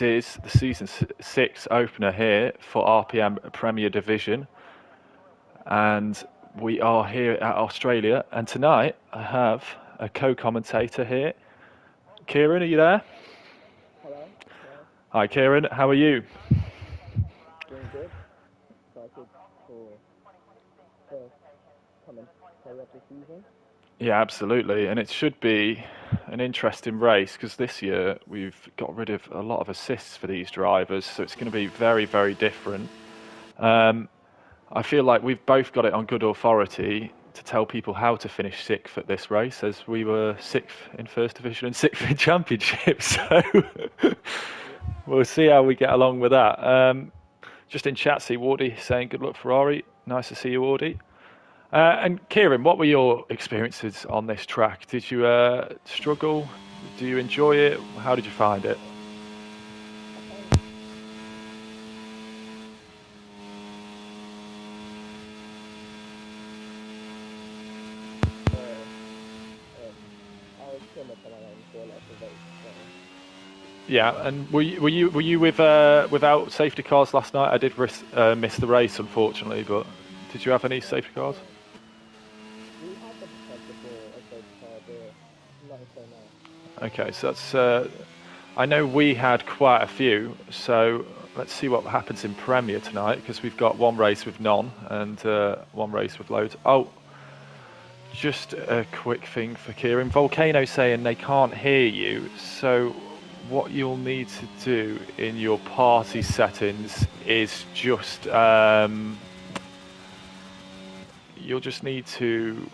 is the season 6 opener here for RPM Premier Division, and we are here at Australia. And tonight I have a co-commentator here. Kieran, are you there? Hello. Hi, Kieran. How are you? Doing good. Excited for first commentary of the season. Yeah, absolutely. And it should be an interesting race because this year we've got rid of a lot of assists for these drivers, so it's going to be very, very different. I feel like we've both got it on good authority to tell people how to finish 6th at this race, as we were 6th in First Division and 6th in Championship. So we'll see how we get along with that. Just in chat, see Wardy saying good luck Ferrari. Nice to see you, Wardy. And Kieran, what were your experiences on this track? Did you struggle? Do you enjoy it? How did you find it? I was pretty much on my own for lots of race. So. Yeah, and were you with without safety cars last night? I did miss the race, unfortunately, but did you have any safety cars? We had the potential for a safety car, but not so now. Okay, so that's. I know we had quite a few, so let's see what happens in Premier tonight, because we've got one race with none and one race with loads. Oh, just a quick thing for Kieran. Volcano saying they can't hear you, so what you'll need to do in your party settings is just you'll just need to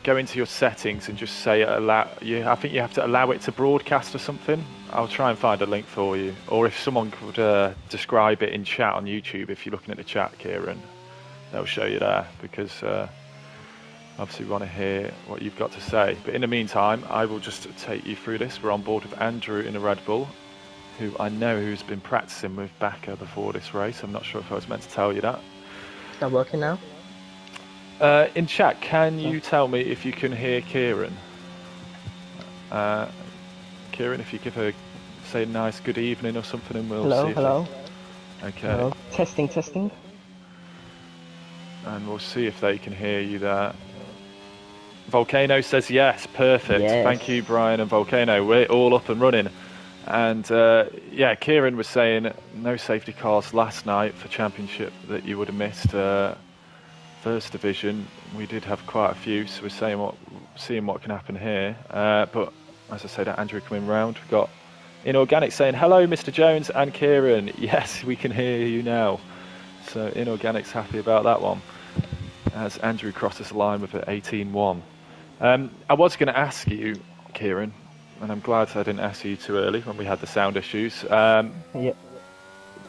go into your settings and just say allow. I think you have to allow it to broadcast or something. I'll try and find a link for you, or if someone could describe it in chat on YouTube. If you're looking at the chat, Kieran, they'll show you there, because obviously we want to hear what you've got to say. But in the meantime, I will just take you through this. We're on board with Andrew in a Red Bull, who I know who's been practicing with Backer before this race. I'm not sure if I was meant to tell you that. Is that working now? In chat, can you tell me if you can hear Kieran? Kieran, if you give her, say a nice good evening or something, and we'll see. Hello. Okay. Hello. Testing. And we'll see if they can hear you there. Volcano says yes, perfect. Yes. Thank you, Brian and Volcano. We're all up and running. And yeah, Kieran was saying no safety cars last night for Championship that you would have missed. First Division, we did have quite a few, so we're seeing what can happen here. But as I said, Andrew coming round. We've got Inorganic saying hello, Mr. Jones and Kieran. Yes, we can hear you now. So Inorganic's happy about that one, as Andrew crosses the line with an 18-1. I was going to ask you, Kieran, and I'm glad I didn't ask you too early when we had the sound issues. Yeah.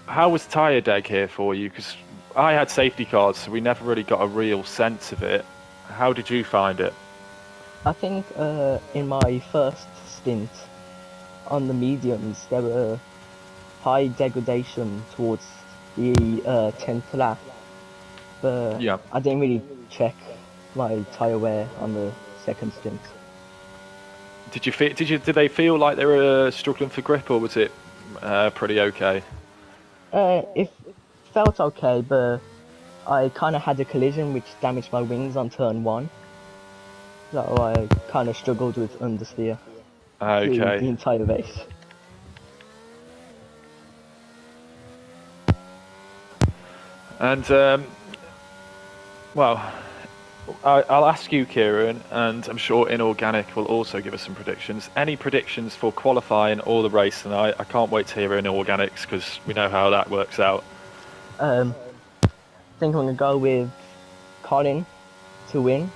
How was tyre deg here for you? Because I had safety cars, so we never really got a real sense of it. How did you find it? I think in my first stint on the mediums, there were high degradation towards the 10th lap, but Yeah. I didn't really check my tyre wear on the second stint. Did they feel like they were struggling for grip, or was it pretty okay? It felt okay, but I kind of had a collision which damaged my wings on turn 1, so I kind of struggled with understeer through the entire race. And well, I'll ask you, Kieran, and I'm sure Inorganic will also give us some predictions. Any predictions for qualifying or the race tonight? I can't wait to hear Inorganic's, because we know how that works out. I think I'm going to go with Colin to win,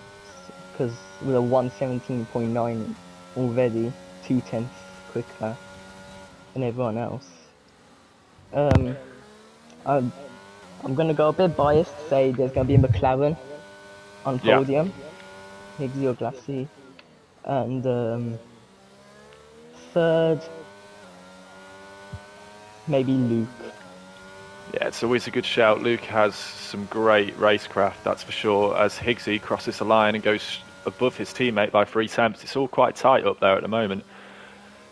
because with a 117.9 already, 2/10 quicker than everyone else. I'm going to go a bit biased, say there's going to be a McLaren on podium, Higgsy or Glassy, and third, maybe Luke. Yeah, it's always a good shout. Luke has some great racecraft, that's for sure, as Higgsy crosses the line and goes above his teammate by 3 tenths. It's all quite tight up there at the moment.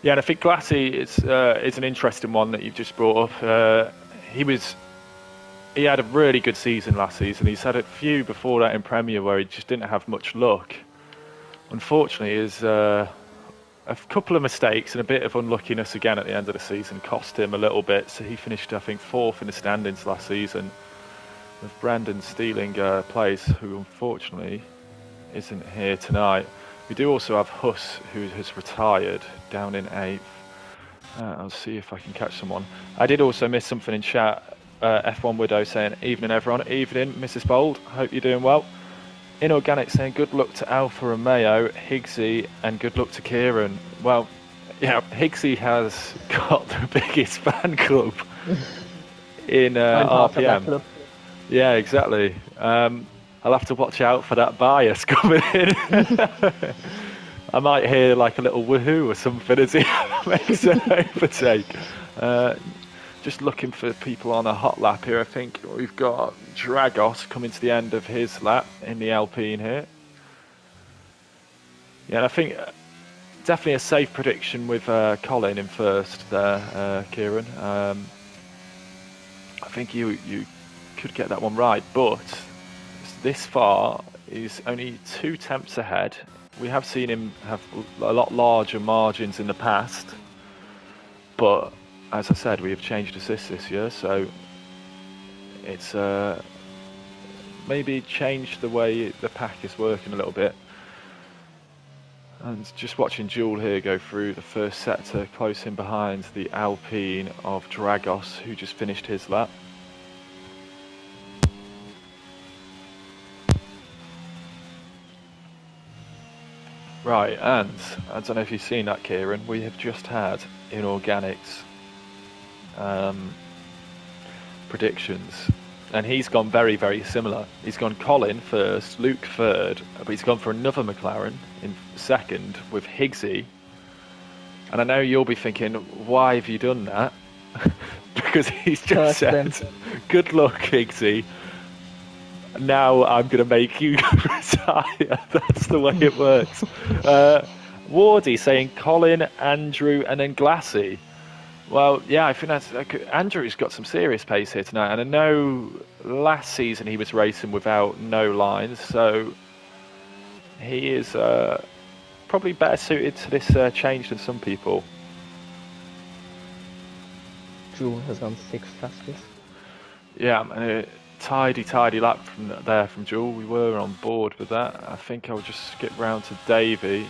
Yeah, and I think Glassy is an interesting one that you've just brought up. He had a really good season last season. He's had a few before that in Premier where he just didn't have much luck. Unfortunately, his a couple of mistakes and a bit of unluckiness again at the end of the season cost him a little bit. So he finished, I think, 4th in the standings last season, with Brandon stealing place, who unfortunately isn't here tonight. We do also have Huss, who has retired, down in 8th. I'll see if I can catch someone. I did also miss something in chat. F1 Widow saying, evening everyone, evening Mrs. Bold, hope you're doing well. Inorganic saying, good luck to ALFA Romeo, Higgsy, and good luck to Kieran. Well, yeah, Higgsy has got the biggest fan club in RPM. Yeah, exactly. I'll have to watch out for that bias coming in. I might hear like a little woohoo or something as he makes an overtake. Just looking for people on a hot lap here. I think we've got Dragos coming to the end of his lap in the Alpine here. Yeah, and I think definitely a safe prediction with Colin in first there, Kieran. I think you could get that one right, but this far he's only 2 tenths ahead. We have seen him have a lot larger margins in the past, but as I said, we have changed assists this year, so it's maybe changed the way the pack is working a little bit. And just watching Jewel here go through the first sector, close in behind the Alpine of Dragos, who just finished his lap. Right, and I don't know if you've seen that, Kieran, we have just had Inorganics predictions, and he's gone very, very similar. He's gone Colin first, Luke third, but he's gone for another McLaren in second with Higgsy. And I know you'll be thinking, why have you done that? Because he's just said, good luck, Higgsy. Now I'm going to make you retire. That's the way it works. Wardy saying Colin, Andrew, and then Glassy. Well, yeah, I think that's Andrew's got some serious pace here tonight, and I know last season he was racing without no lines, so he is probably better suited to this change than some people. Jewel has gone 6th fastest. Yeah, tidy lap from Jewel. We were on board with that. I think I'll just skip round to Davey.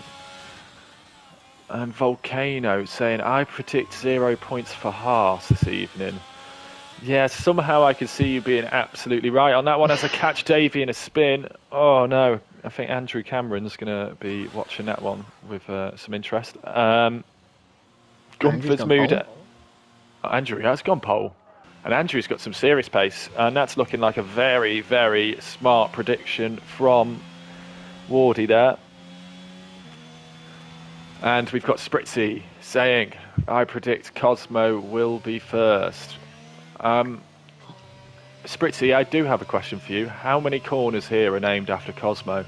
And Volcano saying, I predict 0 points for Haas this evening. Yeah, somehow I could see you being absolutely right on that one as I catch Davey in a spin. Oh no, I think Andrew Cameron's going to be watching that one with some interest. Gunther's mood. Andrew has gone pole. And Andrew's got some serious pace. And that's looking like a very, very smart prediction from Wardy there. And we've got Spritzy saying, I predict Cosmo will be first. Spritzy, I do have a question for you. How many corners here are named after Cosmo?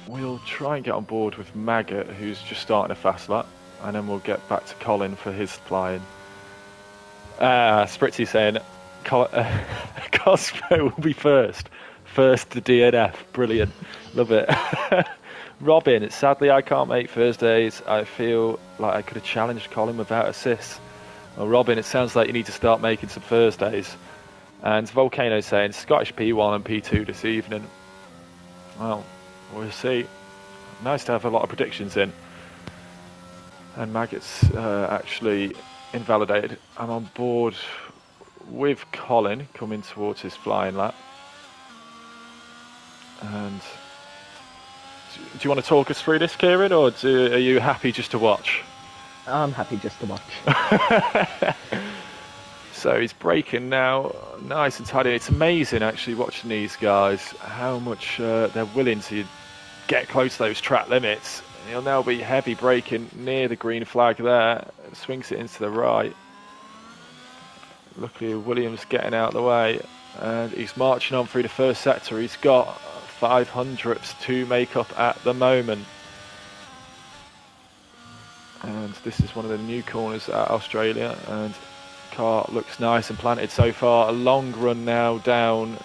We'll try and get on board with Maggot, who's just starting a fast lap. And then we'll get back to Colin for his flying. Spritzy saying, Cosmo will be first. First to DNF. Brilliant. Love it. Robin, sadly I can't make Thursdays. I feel like I could have challenged Colin without assists. Well, Robin, it sounds like you need to start making some Thursdays. And Volcano saying Scottish P1 and P2 this evening. Well, we'll see. Nice to have a lot of predictions in. And Maggot's actually invalidated. I'm on board with Colin coming towards his flying lap. And do you want to talk us through this, Kieran, or are you happy just to watch? I'm happy just to watch. So he's braking now, nice and tidy. It's amazing actually watching these guys, how much they're willing to get close to those track limits. He'll now be heavy braking near the green flag there, swings it into the right. Luckily Williams getting out of the way, and he's marching on through the first sector. He's got 500ths to make up at the moment. and this is one of the new corners at Australia, and car looks nice and planted so far. A long run now down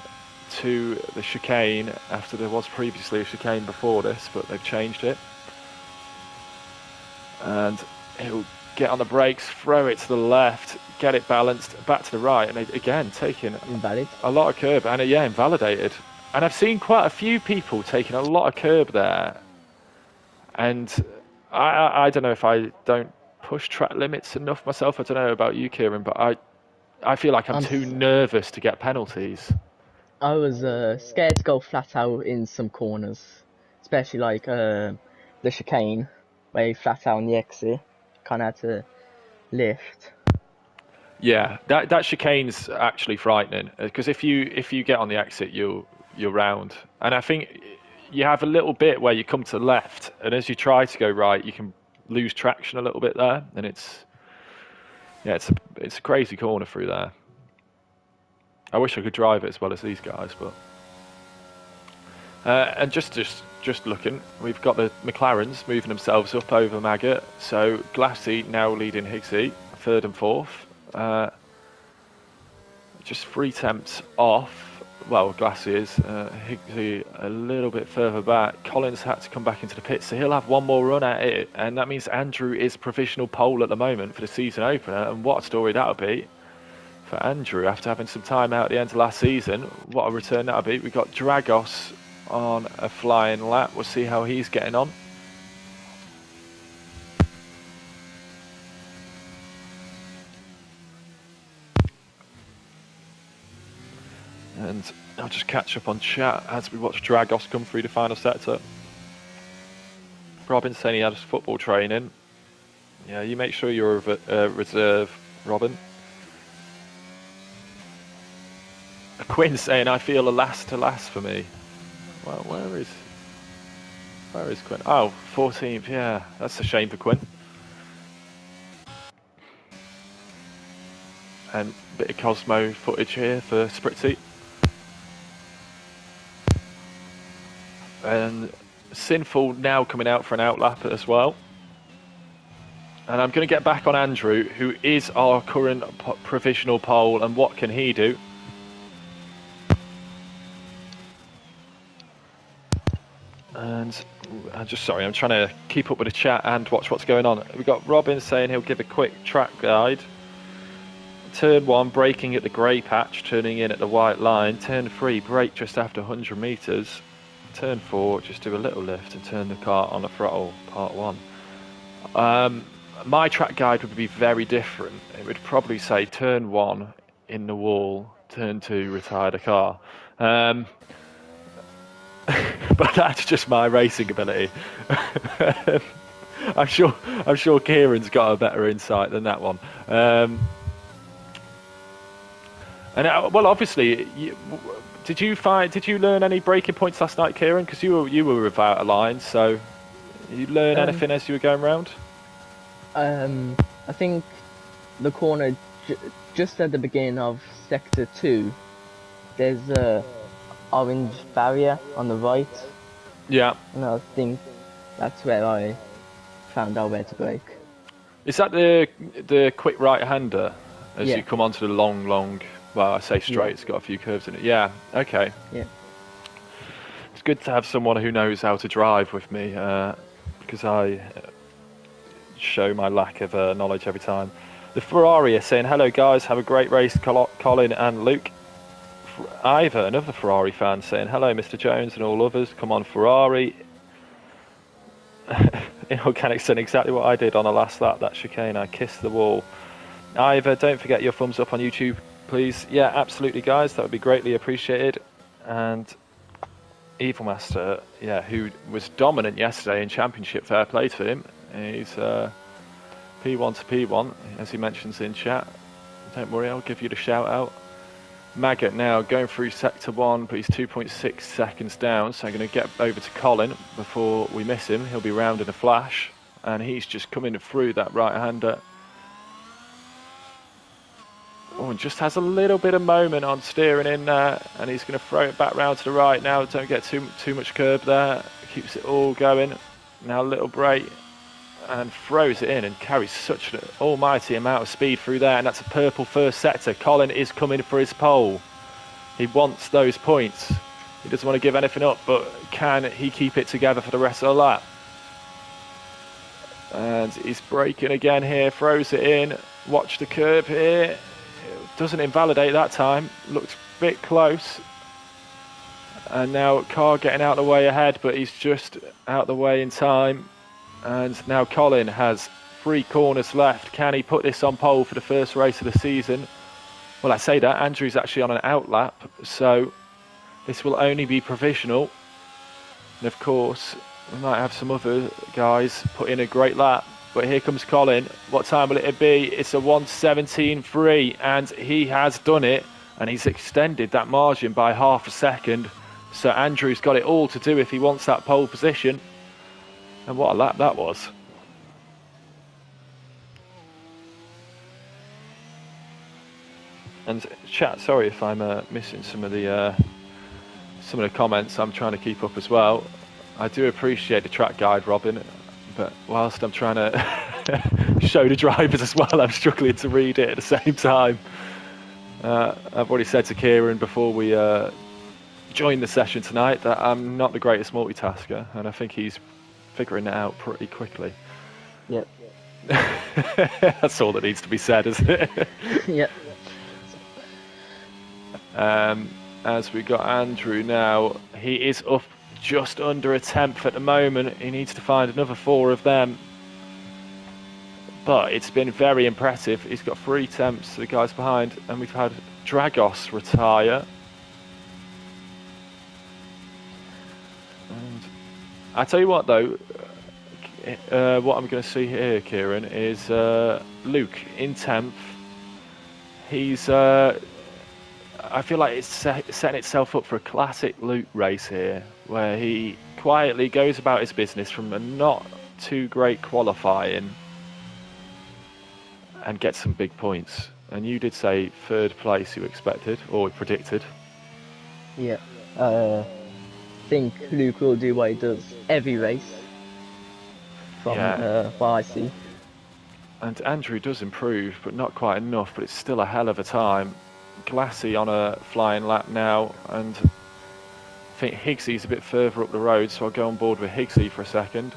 to the chicane after there was previously a chicane before this, but they've changed it. And he'll get on the brakes, throw it to the left, get it balanced, back to the right, and again taking a lot of curb, and yeah, invalidated. And I've seen quite a few people taking a lot of curb there, and I don't know if I don't push track limits enough myself. I don't know about you, Kieran, but I feel like I'm too nervous to get penalties. I was scared to go flat out in some corners, especially like the chicane, where you flat out on the exit, kind of had to lift. Yeah, that chicane's actually frightening, because if you get on the exit, you're round, and I think you have a little bit where you come to the left, and as you try to go right, you can lose traction a little bit there, and it's a crazy corner through there. I wish I could drive it as well as these guys, but and just looking, we've got the McLarens moving themselves up over Maggot, so Glassy now leading Higgsy, third and fourth. Just 3 attempts off. Well, Glassy is. Higgsy a little bit further back. Collins had to come back into the pit, so he'll have one more run at it, and that means Andrew is provisional pole at the moment for the season opener, and what a story that'll be for Andrew after having some time out at the end of last season. What a return that'll be. We've got Dragos on a flying lap. We'll see how he's getting on. And I'll just catch up on chat as we watch Dragos come through the final sector. Robin saying he had his football training. Yeah, you make sure you're a reserve, Robin. Quinn saying, I feel a last to last for me. Well, where is Quinn? Oh, 14th, yeah. That's a shame for Quinn. And a bit of Cosmo footage here for Spritzy. And Sinful now coming out for an outlap as well. And I'm going to get back on Andrew, who is our current provisional pole, and what can he do? And I'm trying to keep up with the chat and watch what's going on. We've got Robin saying he'll give a quick track guide. Turn 1, braking at the grey patch, turning in at the white line. Turn 3, brake just after 100 metres. Turn 4, just do a little lift and turn the car on the throttle, part 1. My track guide would be very different. It would probably say turn 1 in the wall, turn 2, retire the car. But that's just my racing ability. I'm sure Kieran's got a better insight than that one. Well, obviously, did you learn any braking points last night, Kieran? Because you were without a line, so you learn anything as you were going round? I think the corner just at the beginning of sector 2, there's a orange barrier on the right. Yeah. And I think that's where I found out where to brake. Is that the quick right-hander as you come onto the long, well, I say straight, it's got a few curves in it. Yeah, okay. Yeah. It's good to have someone who knows how to drive with me, because I show my lack of knowledge every time. The Ferrari are saying, hello guys, have a great race, Colin and Luke. Ivor, another Ferrari fan, saying, hello Mr. Jones and all others, come on Ferrari. In organic saying exactly what I did on the last lap, that chicane, I kissed the wall. Ivor, don't forget your thumbs up on YouTube, please. Yeah, absolutely guys, that would be greatly appreciated. And Evil Master, yeah, who was dominant yesterday in Championship, fair play to him. He's P1 to P1, as he mentions in chat. Don't worry, I'll give you the shout out. Maggot now going through sector 1, but he's 2.6 seconds down, so I'm going to get over to Colin before we miss him. He'll be round in a flash, and he's just coming through that right-hander. Oh, and just has a little bit of moment on steering in there, and he's going to throw it back round to the right now. Don't get too much curb there. Keeps it all going. Now a little brake, and throws it in and carries such an almighty amount of speed through there, and that's a purple first sector. Colin is coming for his pole. He wants those points. He doesn't want to give anything up, but can he keep it together for the rest of the lap? And he's braking again here, throws it in. Watch the curb here. Doesn't invalidate that time. Looked a bit close. And now Carr getting out of the way ahead, but he's just out of the way in time. And now Colin has 3 corners left. Can he put this on pole for the first race of the season? Well, I say that. Andrew's actually on an out lap, so this will only be provisional. And of course, we might have some other guys put in a great lap. But here comes Colin. What time will it be? It's a 1:17.3, and he has done it. And he's extended that margin by half a second. So Andrew's got it all to do if he wants that pole position. And what a lap that was. And chat, sorry if I'm missing some of the comments. I'm trying to keep up as well. I do appreciate the track guide, Robin, but whilst I'm trying to show the drivers as well, I'm struggling to read it at the same time. I've already said to Kieran before we joined the session tonight that I'm not the greatest multitasker, and I think he's figuring it out pretty quickly. Yep. That's all that needs to be said, isn't it? Yep. As we got Andrew now, he is up just under a 10th at the moment. He needs to find another 4 of them. But it's been very impressive. He's got 3 temps to the guys behind, and we've had Dragos retire. And I tell you what, though, what I'm going to see here, Kieran, is Luke in 10th. He's I feel like it's setting itself up for a classic Luke race here, where he quietly goes about his business from a not too great qualifying and gets some big points. And you did say 3rd place you expected, or predicted. Yeah. I think Luke will do what he does every race, from what I see. And Andrew does improve, but not quite enough, but it's still a hell of a time. Glassy on a flying lap now, and I think Higgsy's a bit further up the road, so I'll go on board with Higgsy for a second.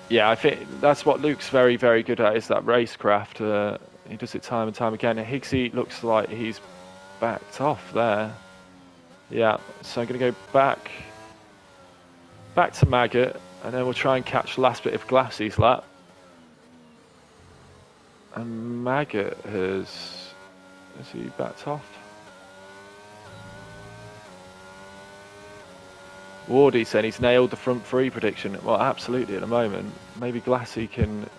Yeah, I think that's what Luke's very, very good at, is that racecraft. He does it time and time again. Higgsy looks like he's backed off there. Yeah, so I'm going to go back to Maggot, and then we'll try and catch the last bit of Glassy's lap. And Maggot has he backed off? Wardy saying he's nailed the front 3 prediction. Well, absolutely at the moment. Maybe Glassy can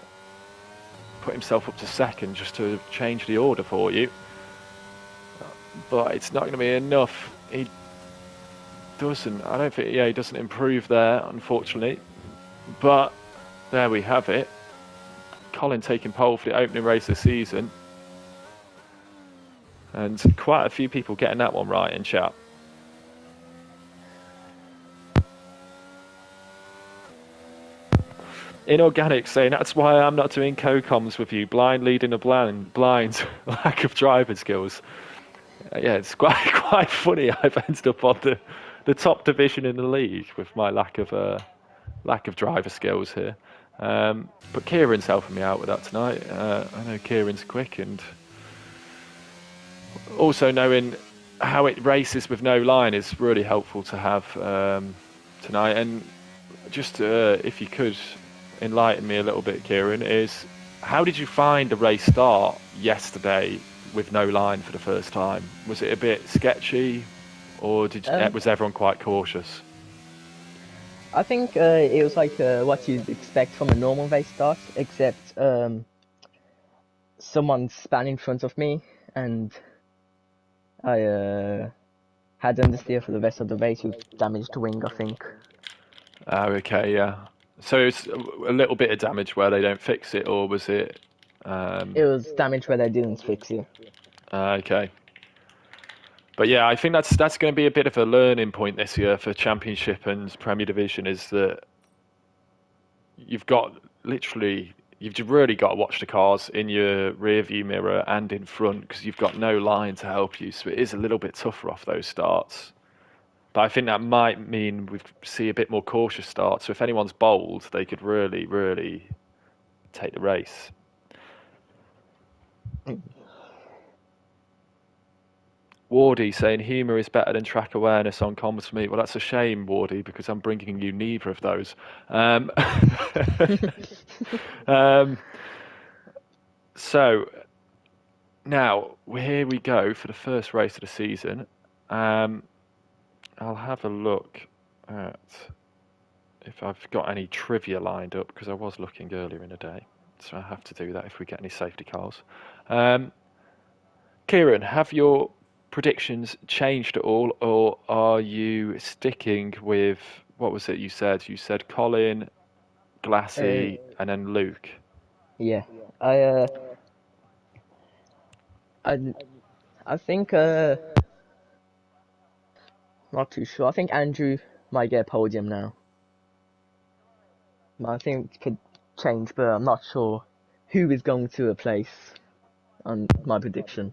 put himself up to 2nd just to change the order for you. But it's not going to be enough. He doesn't. I don't think. Yeah, he doesn't improve there, unfortunately. But there we have it. Colin taking pole for the opening race of the season. And quite a few people getting that one right in chat. Inorganic saying, that's why I'm not doing co-coms with you. Blind leading the blind. Lack of driving skills. Yeah, it's quite funny. I've ended up on the top division in the league with my lack of driver skills here. But Kieran's helping me out with that tonight. I know Kieran's quick, and also knowing how it races with no line is really helpful to have tonight. And just if you could enlighten me a little bit, Kieran, is how did you find the race start yesterday with no line for the first time? Was it a bit sketchy, or was everyone quite cautious? I think it was like what you'd expect from a normal race start, except someone span in front of me, and I had understeer for the rest of the race with damage to wing, I think. Okay, yeah. So it's a little bit of damage where they don't fix it, or was it? It was damage where they didn't fix it. Okay. But yeah, I think that's going to be a bit of a learning point this year for Championship and Premier Division is that you've got literally you've really got to watch the cars in your rear view mirror and in front because you've got no line to help you. So it is a little bit tougher off those starts. But I think that might mean we see a bit more cautious starts. So if anyone's bold, they could really, really take the race. Wardy saying humour is better than track awareness on comms for me. Well, that's a shame, Wardy, because I'm bringing you neither of those. So now here we go for the first race of the season. I'll have a look at if I've got any trivia lined up because I was looking earlier in the day. So I have to do that if we get any safety cars. Kieran, have your predictions changed at all, or are you sticking with what was it you said? You said Colin, Glassy, and then Luke. Yeah, I think not too sure. I think Andrew might get a podium now. I think it could change, but I'm not sure who is going to replace on my prediction.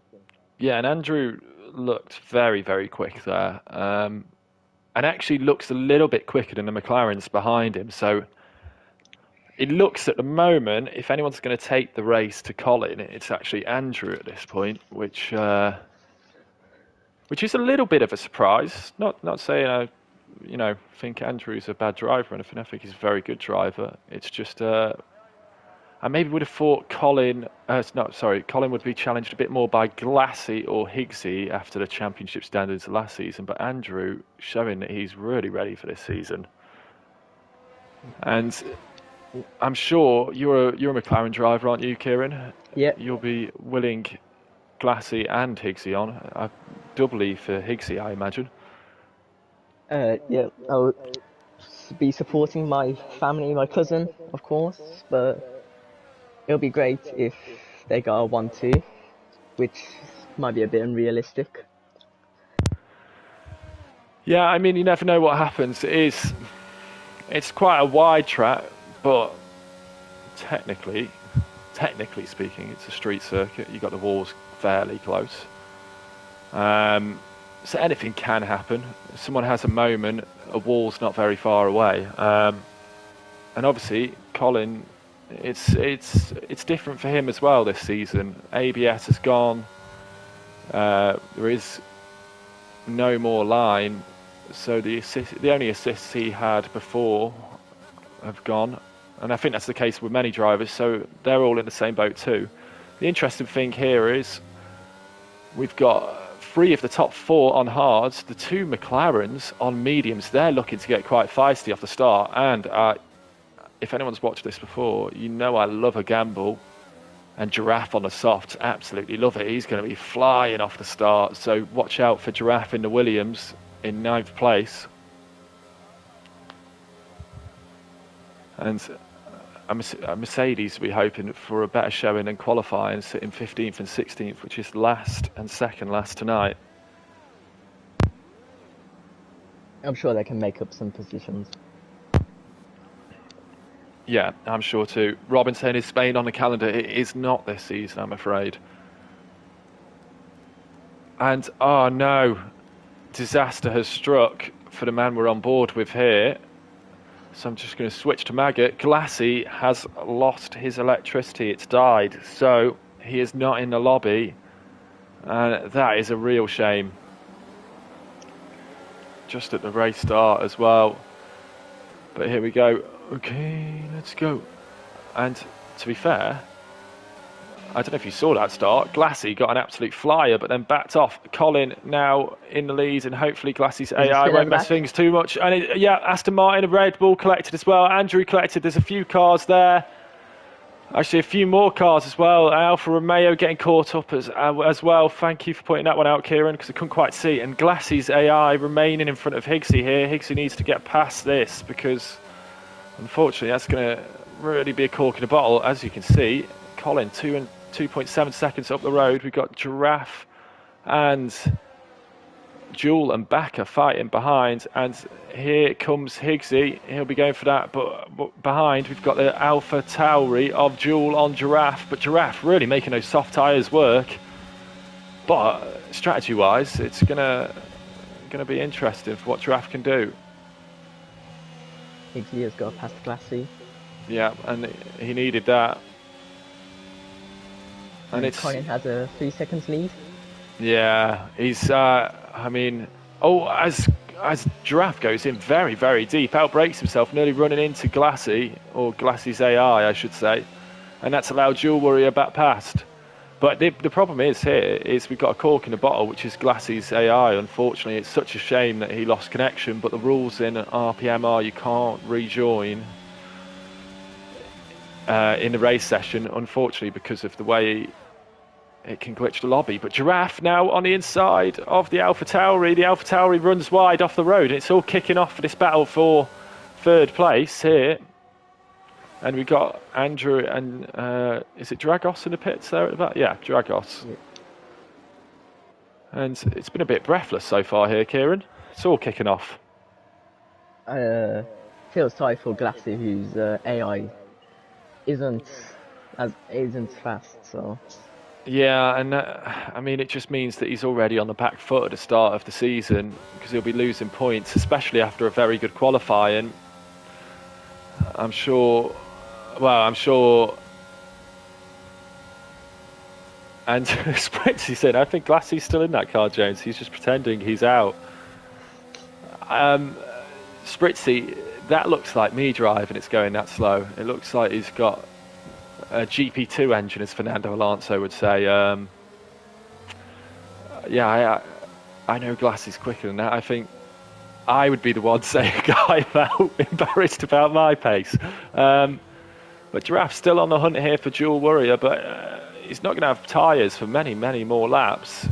Yeah, and Andrew looked very, very quick there, and actually looks a little bit quicker than the McLarens behind him. So it looks at the moment, if anyone's going to take the race to Colin, it's actually Andrew at this point, which is a little bit of a surprise. Not saying I, think Andrew's a bad driver, and I think he's a very good driver. It's just I maybe would have thought Colin would be challenged a bit more by Glassy or Higgsy after the championship standards last season, but Andrew showing that he's really ready for this season. And I'm sure you're a McLaren driver, aren't you, Kieran? Yeah. You'll be willing Glassy and Higgsy on, doubly for Higgsy, I imagine. Yeah, I'll be supporting my family, my cousin, of course, but it'll be great if they got a 1-2, which might be a bit unrealistic. Yeah, I mean, you never know what happens. It's quite a wide track, but technically speaking, it's a street circuit. You've got the walls fairly close. So anything can happen. If someone has a moment, a wall's not very far away. And obviously, Colin, it's different for him as well this season. ABS has gone. There is no more line, so the only assists he had before have gone, and I think that's the case with many drivers. So they're all in the same boat too. The interesting thing here is we've got 3 of the top 4 on hards, the 2 McLarens on mediums. They're looking to get quite feisty off the start, and if anyone's watched this before, you know I love a gamble, and Giraffe on the softs, absolutely love it. He's going to be flying off the start, so watch out for Giraffe in the Williams in 9th place. And a Mercedes will be hoping for a better showing than qualifying, sitting 15th and 16th, which is last and second last tonight. I'm sure they can make up some positions. Yeah, I'm sure too. Robin saying, is Spain on the calendar? It is not this season, I'm afraid. And, oh no, disaster has struck for the man we're on board with here. So I'm just going to switch to Maggot. Glassy has lost his electricity. It's died. So he is not in the lobby. And that is a real shame. Just at the race start as well. But here we go. Okay, let's go. And to be fair, I don't know if you saw that start. Glassy got an absolute flyer, but then backed off. Colin now in the lead, and hopefully Glassy's AI won't mess things too much. And Aston Martin, a Red Bull collected as well. Andrew collected. There's a few cars there. Actually, a few more cars as well. Alfa Romeo getting caught up as well. Thank you for pointing that one out, Kieran, because I couldn't quite see. And Glassy's AI remaining in front of Higgsy here. Higgsy needs to get past this because, unfortunately, that's going to really be a cork in a bottle. As you can see, Colin, 2.7 seconds up the road. We've got Giraffe and Jewel and Backer fighting behind, and here comes Higgsy. He'll be going for that, but behind we've got the Alpha Tauri of Jewel on Giraffe, but Giraffe really making those soft tyres work. But strategy-wise, it's gonna be interesting for what Giraffe can do. Higgsy has got past Glassy. Yeah, and he needed that. And Colin has a 3 seconds lead. Yeah, he's. I mean, as Giraffe goes in very, very deep, outbreaks himself, nearly running into Glassy, or Glassy's AI, I should say, and that's allowed Jewel Warrior back past. But the problem is we've got a cork in the bottle, which is Glassy's AI. Unfortunately, it's such a shame that he lost connection. But the rules in RPM are you can't rejoin in the race session, unfortunately, because of the way it can glitch the lobby. But Giraffe now on the inside of the Alpha Tauri. The Alpha Tauri runs wide off the road. It's all kicking off for this battle for third place here. And we got Andrew and is it Dragos in the pits there at the back? Yeah, Dragos. Yeah. And it's been a bit breathless so far here, Kieran. It's all kicking off. Feels sorry for Glassy, whose AI isn't fast. So. Yeah, and I mean, it just means that he's already on the back foot at the start of the season because he'll be losing points, especially after a very good qualifying. I'm sure. And Spritzy said, I think Glassy's still in that car, Jones. He's just pretending he's out. Spritzy, that looks like me driving. It's going that slow. It looks like he's got a GP2 engine, as Fernando Alonso would say. Yeah, I know Glassy's quicker than that. I think I would be the one saying I'm out, embarrassed about my pace. But Giraffe's still on the hunt here for Jewel Warrior, but he's not going to have tyres for many, many more laps.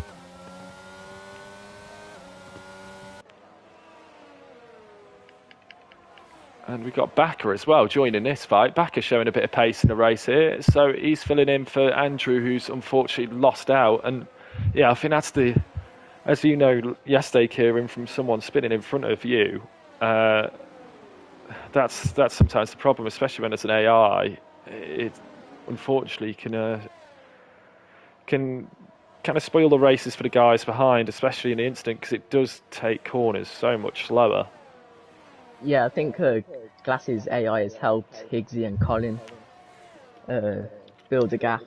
And we've got Backer as well joining this fight. Backer showing a bit of pace in the race here. So he's filling in for Andrew, who's unfortunately lost out. And yeah, I think that's as you know, yesterday, Kieran, from someone spinning in front of you, that's sometimes the problem, especially when it's an AI. It unfortunately can kind of spoil the races for the guys behind, especially in the instant, because it does take corners so much slower. Yeah, I think Glassy's AI has helped Higgsy and Colin build a gap.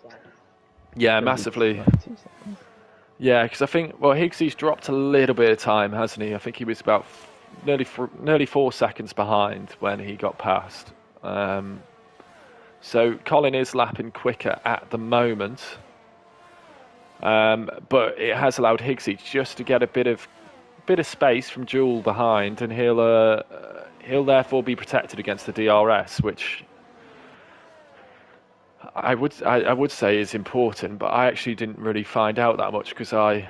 Yeah, massively. Yeah, because I think, Higgsy's dropped a little bit of time, hasn't he? I think he was about nearly 4 seconds behind when he got past. So Colin is lapping quicker at the moment. But it has allowed Higgsy just to get a bit of space from Jewel behind, and he'll therefore be protected against the DRS, which I would say is important, but I actually didn't really find out that much because I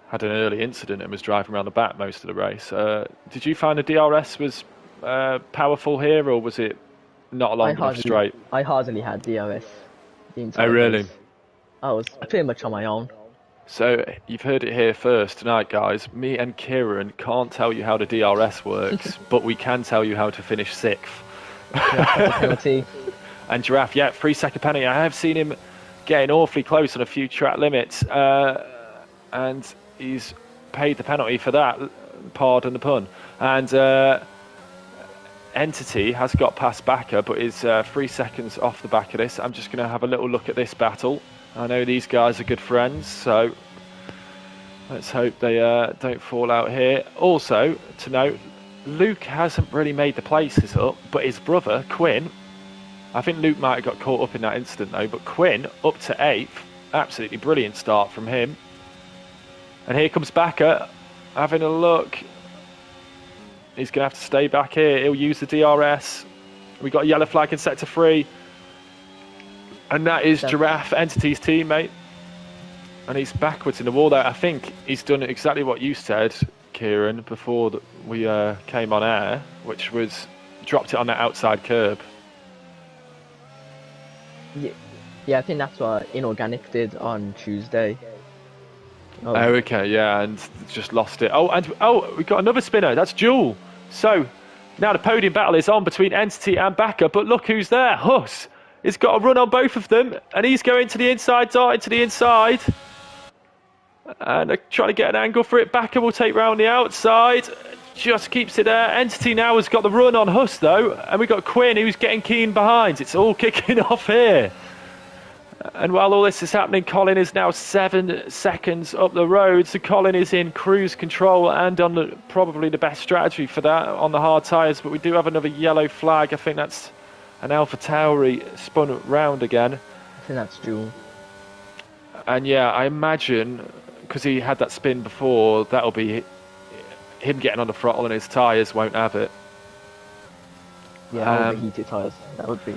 had an early incident and was driving around the back most of the race. Did you find the DRS was powerful here, or was it not long enough straight? I hardly had DRS. Oh, really? Race. I was pretty much on my own. So you've heard it here first tonight, guys. Me and Kieran can't tell you how the DRS works, but we can tell you how to finish 6th. Penalty. And Giraffe, 3-second penalty. I have seen him getting awfully close on a few track limits, and he's paid the penalty for that. Pardon the pun. And Entity has got past Backer, but is 3 seconds off the back of this. I'm just going to have a little look at this battle. I know these guys are good friends, so let's hope they don't fall out here. Also, to note, Luke hasn't really made the places up, but his brother, Quinn, I think Luke might have got caught up in that incident though, but Quinn up to 8th. Absolutely brilliant start from him. And here comes Backer, having a look. He's going to have to stay back here. He'll use the DRS. We got a yellow flag in sector 3. And that is Giraffe, Entity's teammate. And he's backwards in the wall there. I think he's done exactly what you said, Kieran, before we came on air, which was dropped it on that outside curb. Yeah, I think that's what Inorganic did on Tuesday. Oh, Oh, okay, yeah, and just lost it. We got another spinner. That's Jewel. So now the podium battle is on between Entity and Backer, but look who's there. Huss. He's got a run on both of them, and he's going to the inside, darting to the inside. And trying to get an angle for it. Backer will take round the outside. Just keeps it there. Entity now has got the run on Huss, though. And we've got Quinn, who's getting keen behind. It's all kicking off here. And while all this is happening, Colin is now 7 seconds up the road. So Colin is in cruise control and on probably the best strategy for that on the hard tyres. But we do have another yellow flag. I think that's an ALFA Tauri spun round again. I think that's Jewel. And yeah, I imagine, because he had that spin before, that'll be him getting on the throttle and his tyres won't have it. Yeah, overheated tyres. That would be.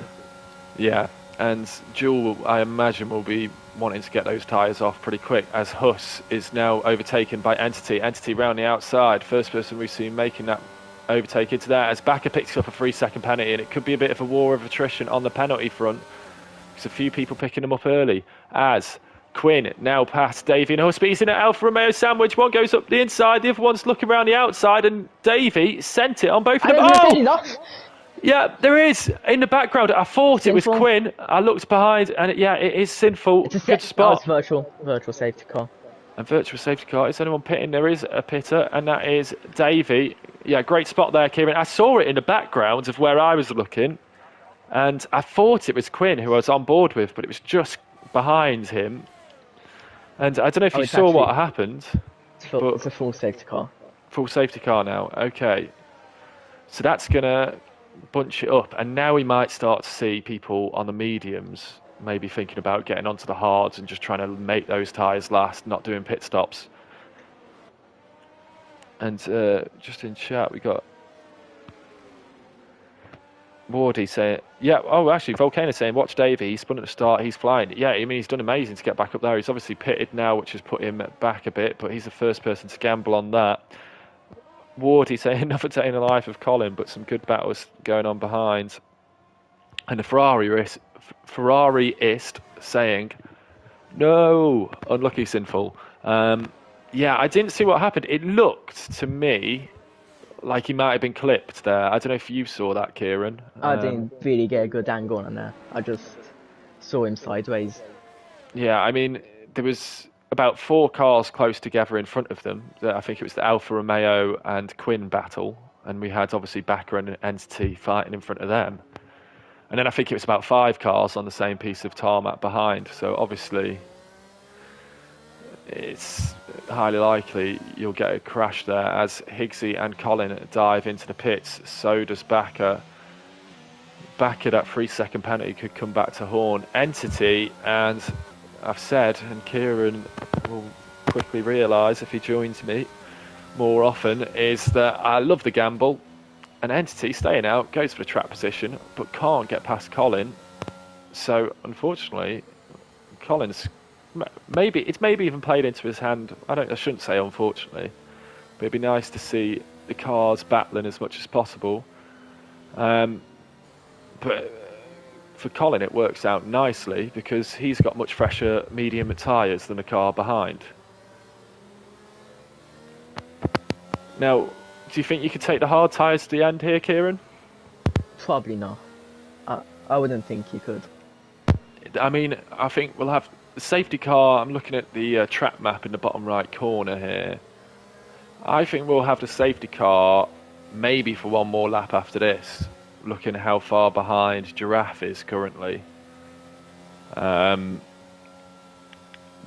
Yeah. And Jewel, I imagine, will be wanting to get those tyres off pretty quick, as Huss is now overtaken by Entity. Entity round the outside. First person we've seen making that overtake into there, as Backer picks up a 3-second penalty, and it could be a bit of a war of attrition on the penalty front. There's a few people picking them up early, as Quinn now past Davey and Huss, but he's in an Alfa Romeo sandwich. One goes up the inside, the other one's looking around the outside, and Davey sent it on both of them. Oh! Yeah, there is in the background. I thought sinful. It was Quinn. I looked behind, and it is sinful. It's a good spot. It's virtual safety car. And virtual safety car. Is anyone pitting? There is a pitter, and that is Davey. Yeah, great spot there, Kieran. I saw it in the background of where I was looking, and I thought it was Quinn who I was on board with, but it was just behind him. And I don't know if you saw what happened. It's a full safety car. Full safety car now. Okay, so that's gonna bunch it up, and now we might start to see people on the mediums maybe thinking about getting onto the hards and just trying to make those tyres last, not doing pit stops. And just in chat we got Wardy saying, actually Volcano saying, watch Davey, he's spun at the start, he's flying. Yeah, I mean, he's done amazing to get back up there. He's obviously pitted now, which has put him back a bit, but he's the first person to gamble on that. Wardy saying another day in the life of Colin, but some good battles going on behind. And the Ferrariist saying, no, unlucky sinful. Yeah, I didn't see what happened. It looked to me like he might have been clipped there. I don't know if you saw that, Kieran. I didn't really get a good angle on there. I just saw him sideways. Yeah, I mean, there was about 4 cars close together in front of them. I think it was the Alfa Romeo and Quinn battle, and we had obviously Backer and Entity fighting in front of them. And then I think it was about 5 cars on the same piece of tarmac behind. So obviously it's highly likely you'll get a crash there as Higgsy and Colin dive into the pits. So does Backer. Backer, that 3-second penalty could come back to haunt Entity, and I've said, and Kieran will quickly realise if he joins me more often, is that I love the gamble. An Entity staying out, goes for the track position, but can't get past Colin. So unfortunately, Colin's maybe even played into his hand. I shouldn't say unfortunately, but it'd be nice to see the cars battling as much as possible. But for Colin, it works out nicely because he's got much fresher medium tyres than the car behind. Now, do you think you could take the hard tyres to the end here, Kieran? Probably not. I wouldn't think you could. I mean, I think we'll have the safety car. I'm looking at the track map in the bottom right corner here. I think we'll have the safety car maybe for one more lap after this, looking at how far behind Giraffe is currently.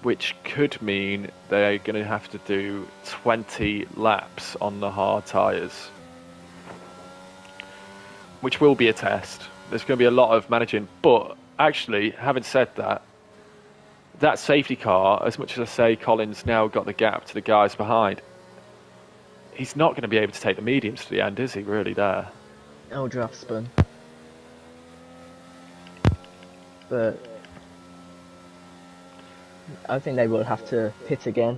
Which could mean they're going to have to do 20 laps on the hard tyres. Which will be a test. There's going to be a lot of managing. But actually, having said that, that safety car, as much as I say Colin's now got the gap to the guys behind, he's not going to be able to take the mediums to the end, is he really there? Oh, Giraffe spun. But I think they will have to pit again.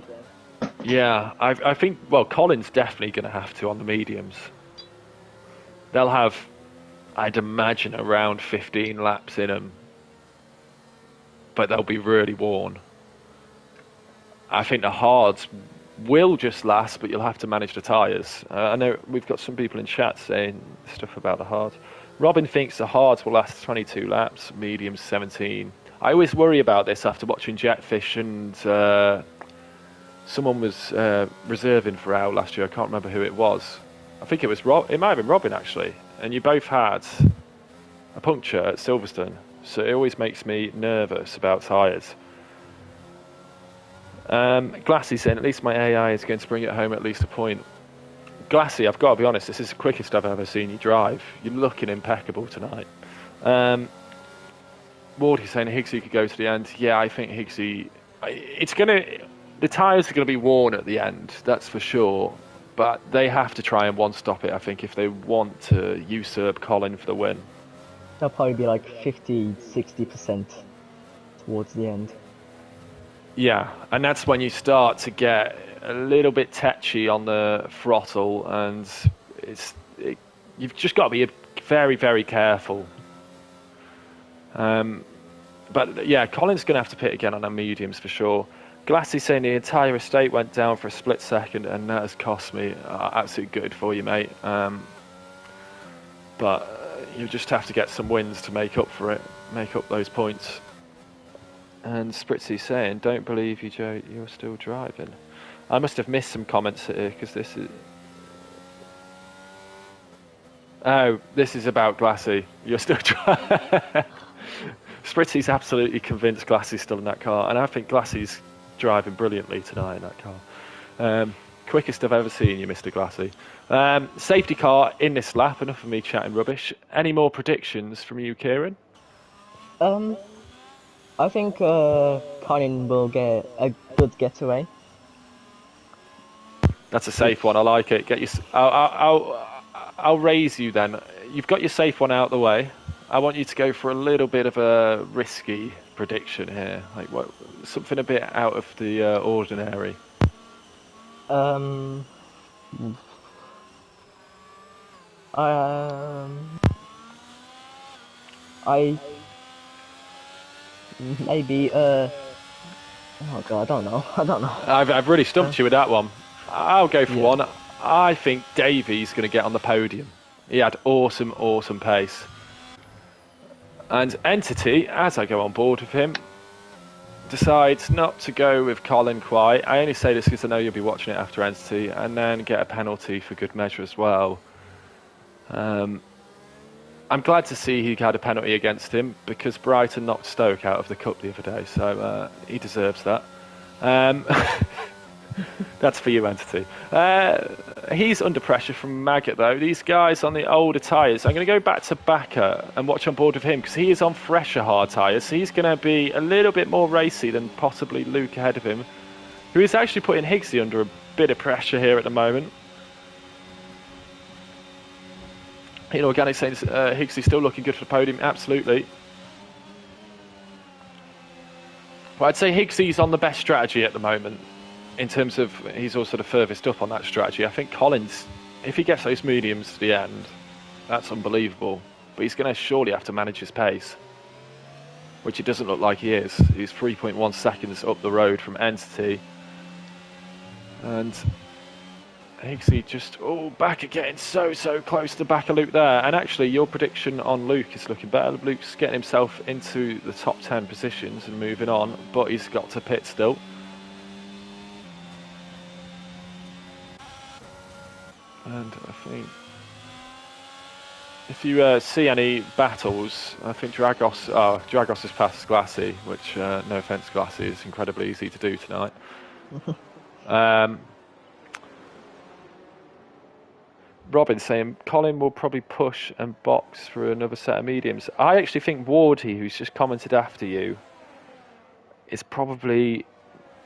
Yeah, I think, well, Colin's definitely going to have to on the mediums. They'll have, I'd imagine, around 15 laps in them. But they'll be really worn. I think the hards will just last, but you'll have to manage the tyres. I know we've got some people in chat saying stuff about the hards. Robin thinks the hards will last 22 laps, mediums 17. I always worry about this after watching Jetfish, and someone was reserving for Owl last year. I can't remember who it was. I think it was It might have been Robin, actually. And you both had a puncture at Silverstone, so it always makes me nervous about tyres. Glassy saying, at least my AI is going to bring it home at least a point. Glassy, I've got to be honest, this is the quickest I've ever seen you drive. You're looking impeccable tonight. Wardy saying Higgsy could go to the end. Yeah, I think Higgsy... The tyres are going to be worn at the end, that's for sure. But they have to try and one-stop it, I think, if they want to usurp Colin for the win. They'll probably be like 50-60% towards the end. Yeah, and that's when you start to get a little bit tetchy on the throttle, and you've just got to be very, very careful. But yeah, Colin's going to have to pit again on our mediums for sure. Glassy saying the entire estate went down for a split second, and that has cost me. Absolutely good for you, mate. But you just have to get some wins to make up for it, make up those points. And Spritzy saying, don't believe you, Joe, you're still driving. I must have missed some comments here, because this is... Oh, this is about Glassy. You're still driving. Spritzy's absolutely convinced Glassy's still in that car, and I think Glassy's driving brilliantly tonight in that car. Quickest I've ever seen you, Mr. Glassy. Safety car in this lap, enough of me chatting rubbish. Any more predictions from you, Kieran? I think Colin will get a good getaway. That's a safe one. I like it. I'll raise you then. You've got your safe one out the way. I want you to go for a little bit of a risky prediction here, like something a bit out of the ordinary. I maybe oh god, I don't know. I've really stumped you with that one. I'll go for one. I think Davy's going to get on the podium. He had awesome pace. And Entity, as I go on board with him, decides not to go with Colin quite. I only say this because I know you'll be watching it after Entity, and then get a penalty for good measure as well. I'm glad to see he had a penalty against him, because Brighton knocked Stoke out of the cup the other day, so he deserves that. That's for you, Entity. He's under pressure from Maggot, though. These guys on the older tyres. I'm going to go back to Bakker and watch on board with him, because he is on fresher hard tyres. So he's going to be a little bit more racy than possibly Luke ahead of him, who is actually putting Higgsy under a bit of pressure here at the moment. Organic saying Higgsy still looking good for the podium. Absolutely. Well, I'd say Higgsy's on the best strategy at the moment, in terms of he's also the furthest up on that strategy. I think Collins, if he gets those mediums to the end, that's unbelievable. But he's going to surely have to manage his pace, which it doesn't look like he is. He's 3.1 seconds up the road from Entity. And Higgsy just, Bakker getting so close to Bakker Luke there. And actually, your prediction on Luke is looking better. Luke's getting himself into the top 10 positions and moving on, but he's got to pit still. And I think if you see any battles, I think Dragos has passed Glassy, which, no offence, Glassy, is incredibly easy to do tonight. Robin saying Colin will probably push and box for another set of mediums. I actually think Wardy, who's just commented after you, is probably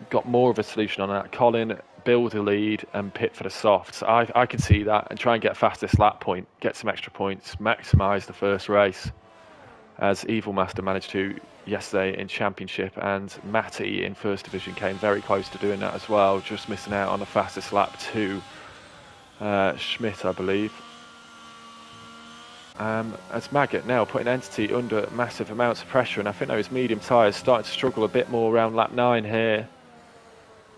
got more of a solution on that. Colin, build a lead and pit for the softs. I could see that, and try and get fastest lap point, get some extra points, maximise the first race, as Evil Master managed to yesterday in Championship, and Matty in First Division came very close to doing that as well, just missing out on the fastest lap to Schmidt, I believe. As Maggot now putting Entity under massive amounts of pressure, and I think those medium tyres starting to struggle a bit more around lap 9 here.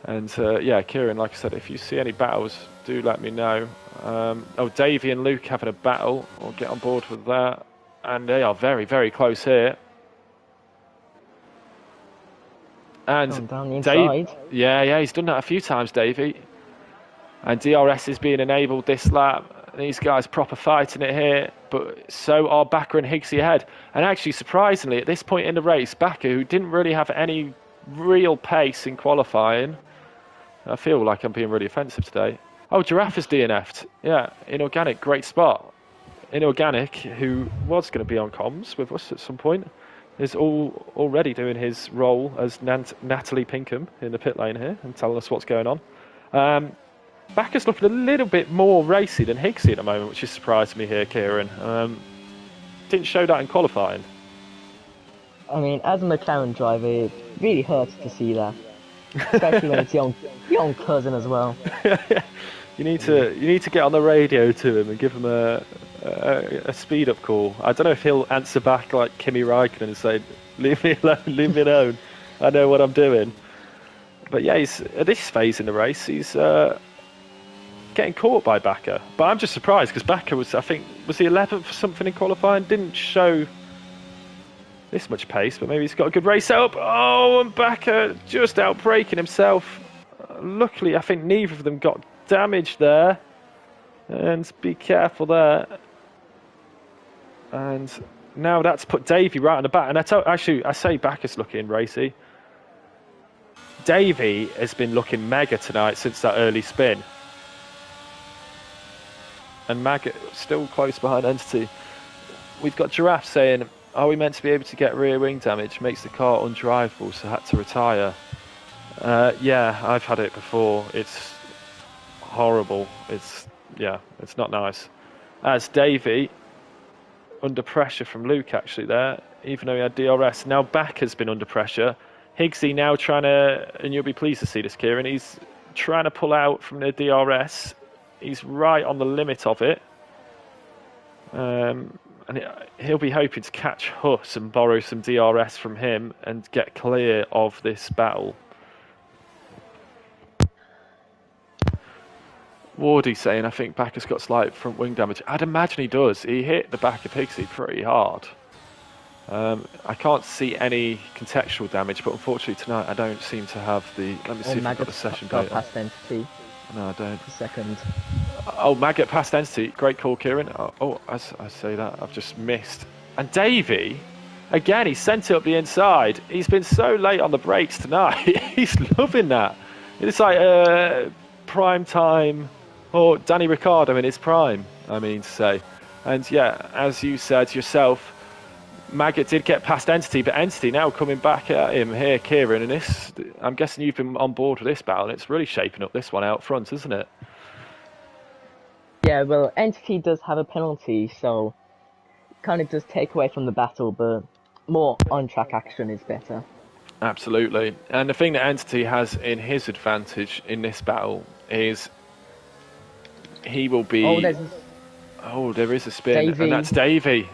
And yeah, Kieran, like I said, if you see any battles, do let me know. Oh, Davey and Luke having a battle. I'll get on board with that. And they are very, very close here. And Going down the Dave, inside. yeah, he's done that a few times, Davey. And DRS is being enabled this lap. These guys proper fighting it here, but so are Backer and Higgsy ahead. And actually, surprisingly, at this point in the race, Backer, who didn't really have any real pace in qualifying, I feel like I'm being really offensive today. Oh, Giraffe is DNF'd. Yeah, Inorganic, great spot. Inorganic, who was going to be on comms with us at some point, is already doing his role as Natalie Pinkham in the pit lane here and telling us what's going on. Backer's looking a little bit more racy than Higgsy at the moment, which has surprised me here, Kieran. Didn't show that in qualifying. I mean, as a McLaren driver, it really hurts to see that. Especially when it's your own cousin as well. You need to get on the radio to him and give him a speed up call. I don't know if he'll answer back like Kimi Räikkönen and say, "Leave me alone, leave me alone. I know what I'm doing." But yeah, he's at this phase in the race. He's getting caught by Backer. But I'm just surprised because Backer was, I think, was he 11th for something in qualifying? Didn't show this much pace, but maybe he's got a good race up. Oh, and Backer just outbraking himself. Luckily, I think neither of them got damaged there. And be careful there. And now that's put Davey right on the back. And I say Backer's looking racy. Davey has been looking mega tonight since that early spin. And Maggot still close behind Entity. We've got Giraffe saying, are we meant to be able to get rear wing damage? Makes the car undrivable, so had to retire. Yeah, I've had it before. It's horrible. It's not nice. As Davey, under pressure from Luke actually there, even though he had DRS. Now Backer's been under pressure. Higgsy now trying to, and you'll be pleased to see this, Kieran, he's trying to pull out from the DRS. He's right on the limit of it. And he'll be hoping to catch Huss and borrow some DRS from him and get clear of this battle. Wardy saying, I think Backer's got slight front wing damage. I'd imagine he does. He hit the back of Higgsy pretty hard. I can't see any contextual damage, but unfortunately tonight I don't seem to have the... Let me see if I've got the session data. Past Entity. No, I don't. Second. Oh, Maggot past Entity. Great call, Kieran. Oh, as I say that, I've just missed. And Davey, again, he sent it up the inside. He's been so late on the brakes tonight. He's loving that. It's like prime time, or Danny Ricciardo in his prime, I mean to say. And yeah, as you said yourself, Maggot did get past Entity, but Entity now coming back at him here, Kieran, and this, I'm guessing you've been on board with this battle, and it's really shaping up this one out front, isn't it? Yeah, well, Entity does have a penalty, so kind of does take away from the battle, but more on-track action is better. Absolutely. And the thing that Entity has in his advantage in this battle is he will be... Oh, there is a spin, Davey. and that's Davey.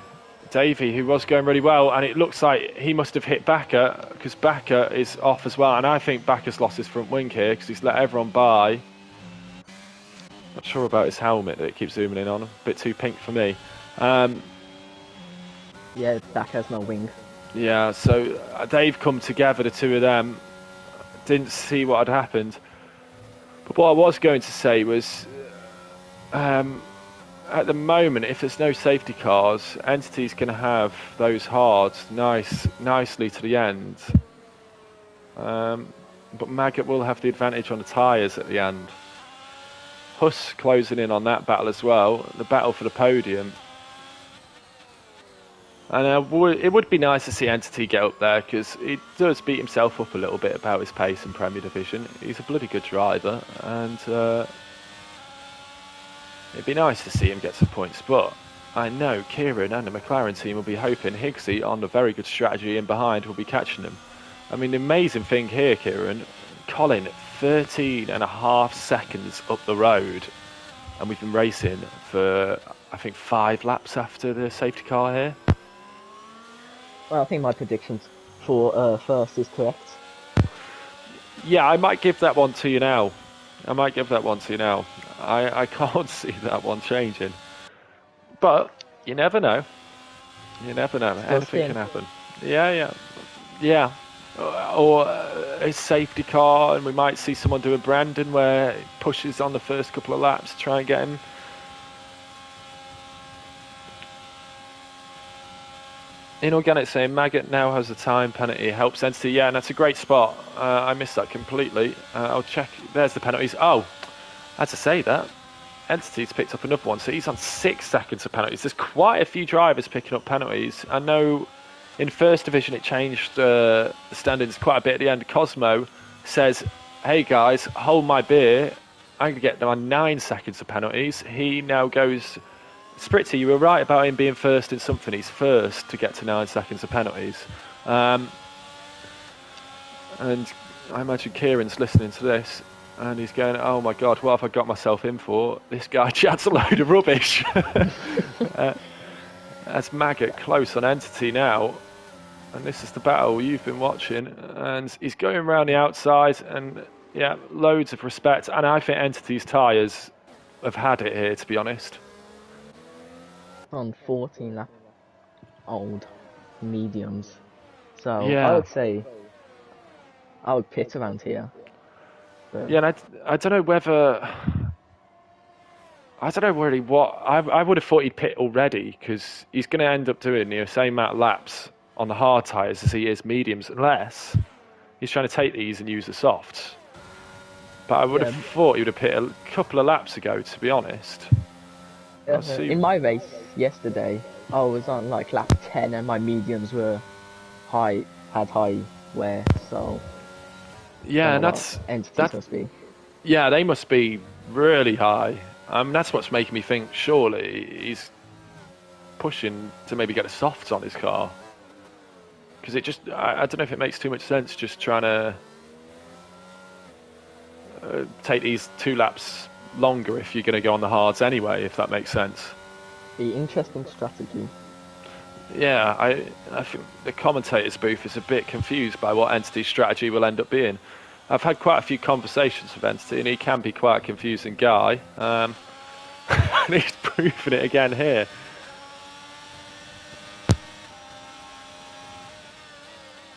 Davey, who was going really well, and it looks like he must have hit Backer because Backer is off as well, and I think Backer's lost his front wing here because he's let everyone by. Not sure about his helmet that it keeps zooming in on, a bit too pink for me. Yeah, Backer's no wing. Yeah, so they've come together, the two of them. Didn't see what had happened, but what I was going to say was at the moment, if there's no safety cars, Entity's going to have those hards nicely to the end. But Maggot will have the advantage on the tyres at the end. Huss closing in on that battle as well, the battle for the podium. And it would be nice to see Entity get up there because he does beat himself up a little bit about his pace in Premier Division. He's a bloody good driver, and it'd be nice to see him get some points, but I know Kieran and the McLaren team will be hoping Higgsy on a very good strategy in behind will be catching him. I mean, the amazing thing here, Kieran, Colin, 13.5 seconds up the road, and we've been racing for, I think, 5 laps after the safety car here. Well, I think my predictions for first is correct. Yeah, I might give that one to you now. I might give that one to you now. I can't see that one changing. But you never know. You never know. Still Anything can spin. happen. Yeah, yeah, yeah. Or a safety car, and we might see someone do a Brandon where it pushes on the first couple of laps to try and get him. Inorganic saying Maggot now has a time penalty, helps Entity. Yeah, and that's a great spot. I missed that completely. I'll check. There's the penalties. Oh, I had to say that. Entity's picked up another one, so he's on 6 seconds of penalties. There's quite a few drivers picking up penalties. I know in First Division it changed the standings quite a bit at the end. Cosmo says, hey guys, hold my beer. I'm going to get on 9 seconds of penalties. He now goes... Spritzy, you were right about him being first in something. He's first to get to 9 seconds of penalties. And I imagine Kieran's listening to this and he's going, oh my God, what have I got myself in for? This guy chats a load of rubbish. That's Maggot close on Entity now. And this is the battle you've been watching. And he's going around the outside and, yeah, loads of respect. And I think Entity's tyres have had it here, to be honest. On 14 lap old mediums. So Yeah. I would say I would pit around here. But yeah, and I don't know whether... I don't know really what... I would have thought he'd pit already because he's going to end up doing the same amount of laps on the hard tyres as he is mediums, unless he's trying to take these and use the softs. But I would have thought he would have pit a couple of laps ago, to be honest. in my race yesterday, I was on like lap 10 and my mediums were had high wear, so yeah, and entities must be. Yeah, they must be really high. That's what's making me think surely he's pushing to maybe get the softs on his car. Because it just, I don't know if it makes too much sense just trying to take these 2 laps longer if you're going to go on the hards anyway, if that makes sense. The interesting strategy. Yeah, I think the commentator's booth is a bit confused by what Entity's strategy will end up being. I've had quite a few conversations with Entity, and he can be quite a confusing guy. And he's proving it again here.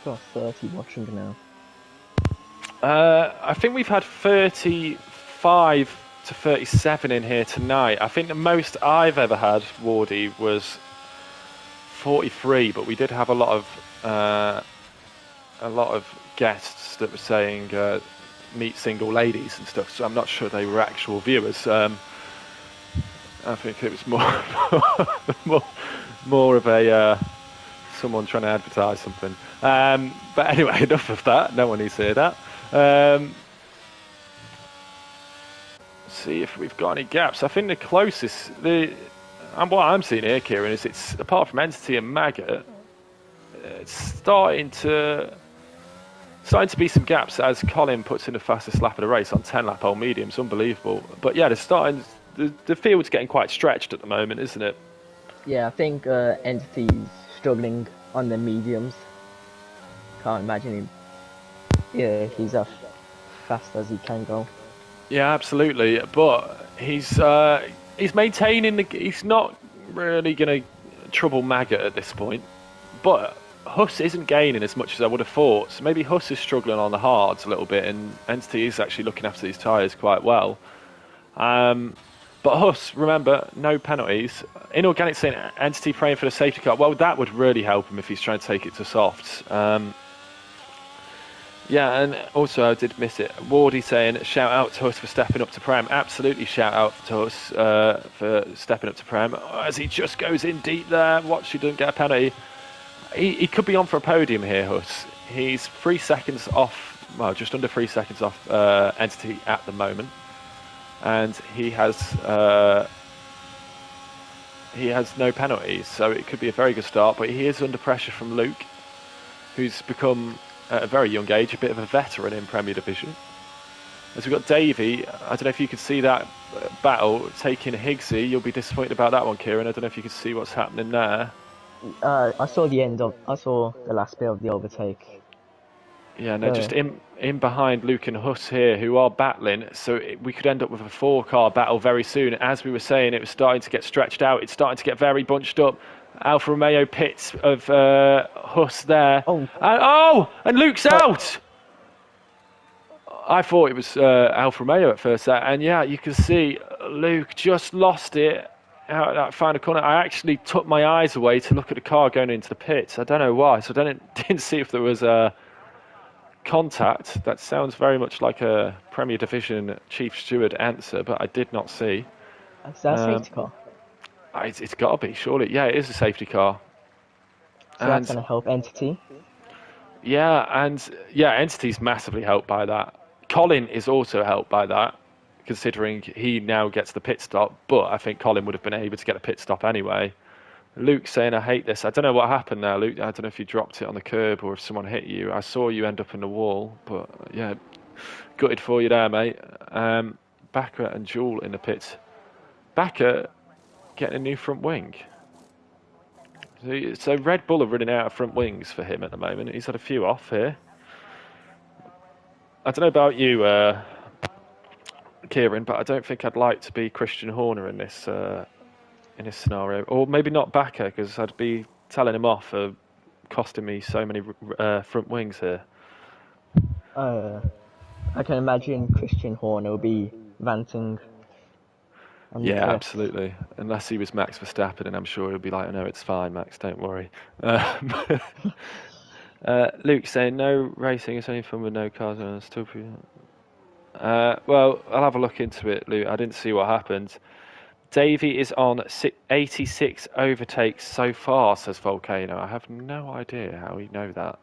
Got 30 watching now. I think we've had 35 to 37 in here tonight. I think the most I've ever had, Wardy, was 43, but we did have a lot of guests that were saying meet single ladies and stuff, so I'm not sure they were actual viewers. I think it was more of a someone trying to advertise something. But anyway, enough of that. No one needs to hear that. See if we've got any gaps. I think the closest, what I'm seeing here, Kieran, is it's apart from Entity and Maggot, it's starting to be some gaps as Colin puts in the fastest lap of the race on 10 lap old mediums. Unbelievable. But yeah, the field's getting quite stretched at the moment, isn't it? Yeah, I think Entity's struggling on the mediums. Can't imagine him. Yeah, he's as fast as he can go. Yeah, absolutely. But he's maintaining he's not really going to trouble Maggot at this point. But Huss isn't gaining as much as I would have thought. So maybe Huss is struggling on the hards a little bit, and Entity is actually looking after these tyres quite well. But Huss, remember, no penalties. Inorganic saying Entity praying for the safety car. Well, that would really help him if he's trying to take it to softs. Yeah, and also I did miss it. Wardy saying, shout out to Huss for stepping up to Prem. Absolutely shout out to Huss for stepping up to Prem. As he just goes in deep there. Watch, he doesn't get a penalty. He could be on for a podium here, Huss. He's 3 seconds off, well, just under 3 seconds off Entity at the moment. And he has no penalties, so it could be a very good start. But he is under pressure from Luke, who's become, at a very young age, a bit of a veteran in Premier Division. As we've got Davey, I don't know if you could see that battle taking Higgsy. You'll be disappointed about that one, Kieran. I don't know if you could see what's happening there. I saw the last bit of the overtake. Yeah, no, just So, in behind Luke and Huss here, who are battling. So we could end up with a four-car battle very soon. As we were saying, it was starting to get stretched out. It's starting to get very bunched up. Alfa Romeo pits of Huss there. oh, And Luke's cut. out! I thought it was Alfa Romeo at first. And yeah, you can see Luke just lost it out of that final corner. I actually took my eyes away to look at the car going into the pits. I don't know why. So I didn't see if there was a contact. That sounds very much like a Premier Division Chief Steward answer, but I did not see. Is that a safety car? It's got to be, surely. Yeah, it is a safety car. So that's And going to help Entity. Entity's massively helped by that. Colin is also helped by that, considering he now gets the pit stop, but I think Colin would have been able to get a pit stop anyway. Luke saying, I hate this. I don't know what happened now, Luke. I don't know if you dropped it on the curb or if someone hit you. I saw you end up in the wall, but yeah, gutted for you there, mate. Backer and Jewel in the pits. Backer getting a new front wing. So Red Bull are running out of front wings for him at the moment. He's had a few off here. I don't know about you, Kieran, but I don't think I'd like to be Christian Horner in this scenario, or maybe not Backer, because I'd be telling him off for costing me so many front wings here. I can imagine Christian Horner will be ranting. Yeah, Yes. absolutely. Unless he was Max Verstappen, and I'm sure he'll be like, "No, it's fine, Max. Don't worry." Luke saying, "No racing. It's only fun with no cars." And still, well, I'll have a look into it, Luke. I didn't see what happened. Davey is on 86 overtakes so far, says Volcano. I have no idea how he know that.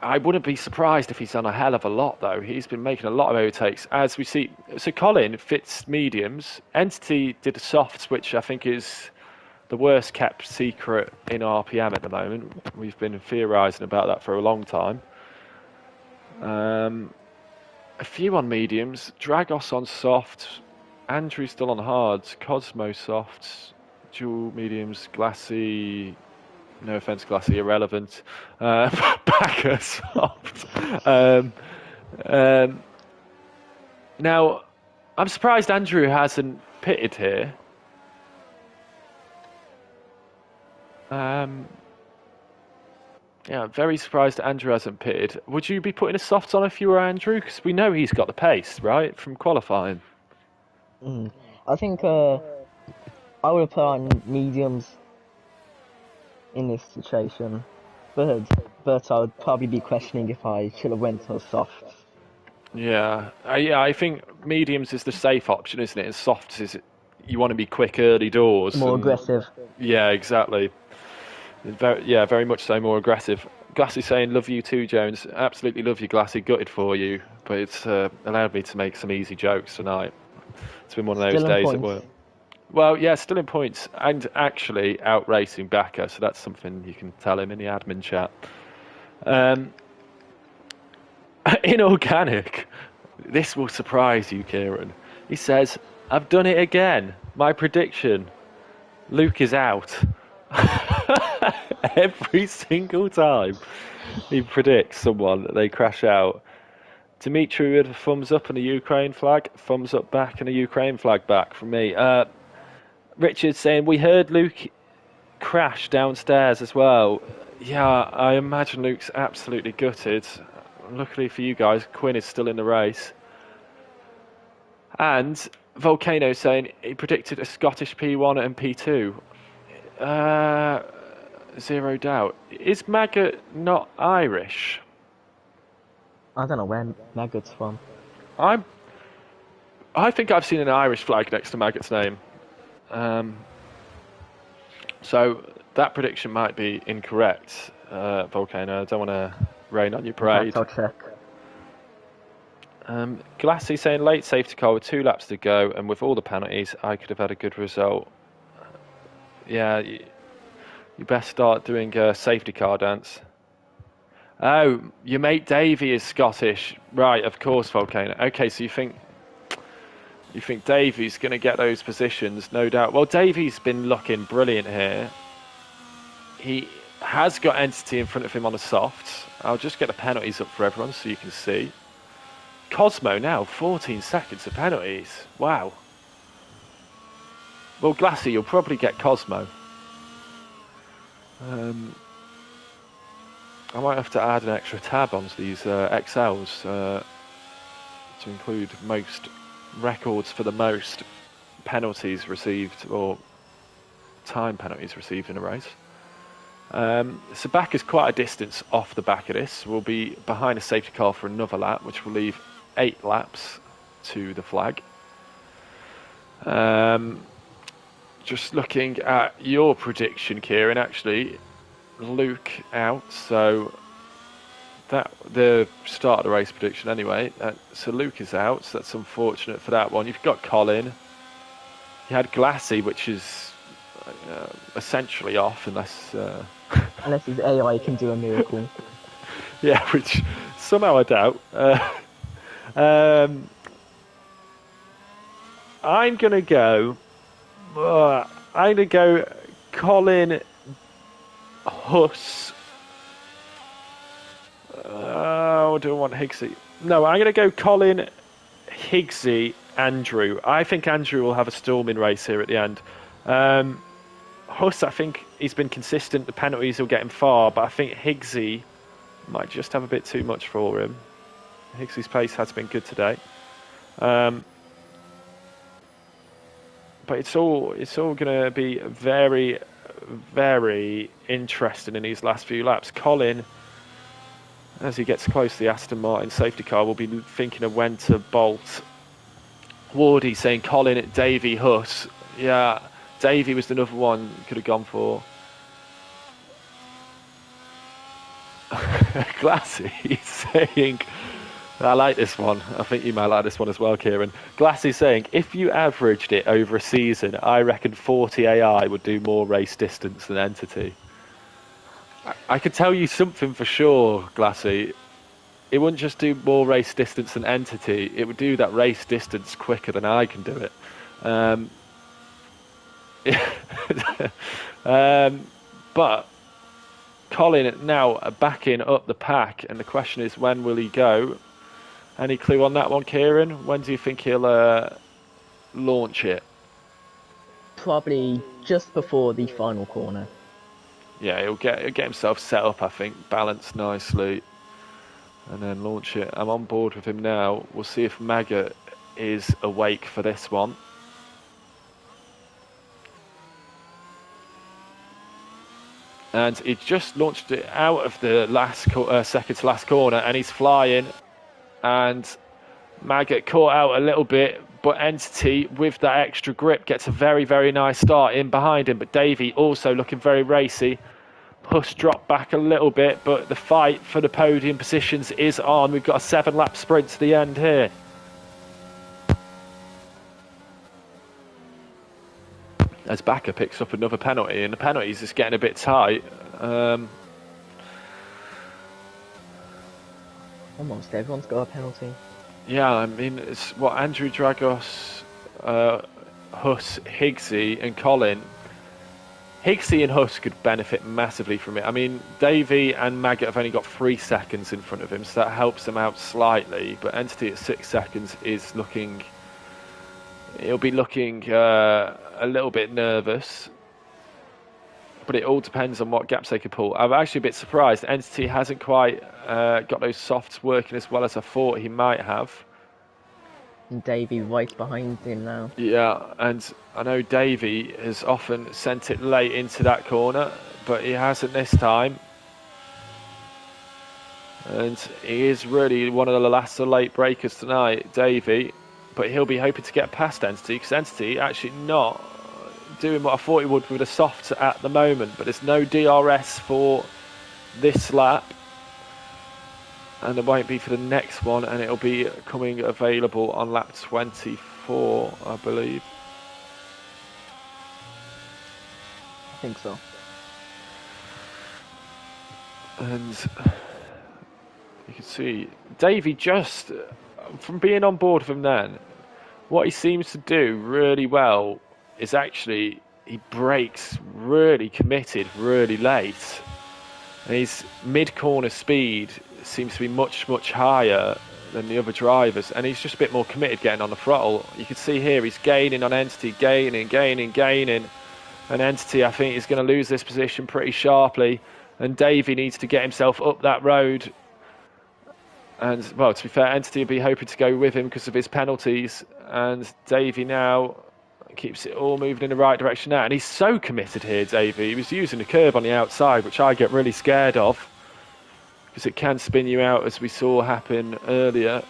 I wouldn't be surprised if he's done a hell of a lot, though. He's been making a lot of overtakes, as we see. So Colin fits mediums. Entity did softs, which I think is the worst kept secret in RPM at the moment. We've been theorising about that for a long time. A few on mediums. Dragos on softs. Andrew still on hards. Cosmo softs. Dual mediums. Glassy. No offence, Glassy, irrelevant. Backer soft. Now, I'm surprised Andrew hasn't pitted here. I'm very surprised Andrew hasn't pitted. Would you be putting a soft on if you were Andrew? Because we know he's got the pace, right, from qualifying. I think I would have put on mediums in this situation, but I would probably be questioning if I should have went for softs. Yeah, I think mediums is the safe option, isn't it? And softs is you want to be quick early doors. More aggressive. Yeah, exactly. Very much so, more aggressive. Glassy saying, "Love you too, Jones." Absolutely love you, Glassy. Gutted for you, but it's allowed me to make some easy jokes tonight. It's been one of those days at work. Well, yeah, still in points and actually out racing Backer, so that's something you can tell him in the admin chat. Inorganic. This will surprise you, Kieran. He says, "I've done it again. My prediction. Luke is out." Every single time he predicts someone, they crash out. Dimitri with a thumbs up and a Ukraine flag, thumbs up back and a Ukraine flag back from me. Richard saying, "We heard Luke crash downstairs as well." Yeah, I imagine Luke's absolutely gutted. Luckily for you guys, Quinn is still in the race. And Volcano saying he predicted a Scottish P1 and P2. Zero doubt. Is Maggot not Irish? I don't know where Maggot's from. I think I've seen an Irish flag next to Maggot's name. So that prediction might be incorrect, Volcano. I don't want to rain on your parade. I'll check. Glassy saying late safety car with 2 laps to go, and with all the penalties, I could have had a good result. Yeah, you best start doing a safety car dance. Oh, your mate Davey is Scottish, right? Of course, Volcano. Okay, so you think Davey's going to get those positions, no doubt. Well, Davey's been looking brilliant here. has got Entity in front of him on a soft. I'll just get the penalties up for everyone so you can see. Cosmo now, 14 seconds of penalties. Wow. Well, Glassy, you'll probably get Cosmo. I might have to add an extra tab onto these XLs to include most records for the most penalties received or time penalties received in a race. So back is quite a distance off the back of this. We'll be behind a safety car for another lap, which will leave 8 laps to the flag. Just looking at your prediction, Kieran, actually, Luke out, so that the start of the race prediction anyway. So Luke is out, so that's unfortunate for that one. You've got Colin. You had Glassy, which is essentially off, unless Unless his AI can do a miracle. yeah, which somehow I doubt. I'm gonna go. I'm gonna go Colin Huss. Oh, do I want Higgsy? No, I'm gonna go Colin, Higgsy, Andrew. I think Andrew will have a storming race here at the end. Huss, I think he's been consistent. The penalties will get him far, but I think Higgsy might just have a bit too much for him. Higgsy's pace has been good today. But it's all going to be very, very interesting in these last few laps. Colin, as he gets close to the Aston Martin safety car, will be thinking of when to bolt. Wardy saying Colin, Davey, Huss. Yeah, Davey was another one could have gone for. Glassy saying, I like this one. I think you might like this one as well, Kieran. Glassy saying, if you averaged it over a season, I reckon 40 AI would do more race distance than Entity. I could tell you something for sure, Glassy. It wouldn't just do more race distance than Entity. It would do that race distance quicker than I can do it. But Colin now backing up the pack, and the question is, when will he go? Any clue on that one, Kieran? When do you think he'll launch it? Probably just before the final corner. Yeah, he'll get himself set up, I think, balanced nicely, and then launch it. I'm on board with him now. We'll see if Maggot is awake for this one. And he just launched it out of the last second to last corner, and he's flying. And Maggot caught out a little bit, but Entity, with that extra grip, gets a very, very nice start in behind him. But Davey also looking very racy. Huss dropped back a little bit, but the fight for the podium positions is on. We've got a 7-lap sprint to the end here. As Backer picks up another penalty, and the penalties is getting a bit tight. Almost everyone's got a penalty. Yeah, I mean, it's what Andrew Dragos, Huss, Higgsy, and Colin. Higgsy and Huss could benefit massively from it. I mean, Davey and Maggot have only got 3 seconds in front of him, so that helps them out slightly. But Entity at 6 seconds is looking. He'll be looking a little bit nervous. But it all depends on what gaps they can pull. I'm actually a bit surprised. Entity hasn't quite got those softs working as well as I thought he might have. And Davey right behind him now. Yeah, and I know Davey has often sent it late into that corner, but he hasn't this time. And he is really one of the last late breakers tonight, Davey. But he'll be hoping to get past Entity, because Entity actually not doing what I thought he would with a soft at the moment. But there's no DRS for this lap, and there won't be for the next one, and it'll be coming available on lap 24, I believe. I think so. And you can see Davey just from being on board with him then, what he seems to do really well is actually he brakes really committed really late. And his mid-corner speed seems to be much, much higher than the other drivers, and he's just a bit more committed getting on the throttle. You can see here he's gaining on Entity, gaining. And Entity, I think, is going to lose this position pretty sharply, and Davey needs to get himself up that road. And, well, to be fair, Entity will be hoping to go with him because of his penalties, and Davey now keeps it all moving in the right direction now. And he's so committed here, Davey. He was using the curb on the outside, which I get really scared of, because it can spin you out, as we saw happen earlier.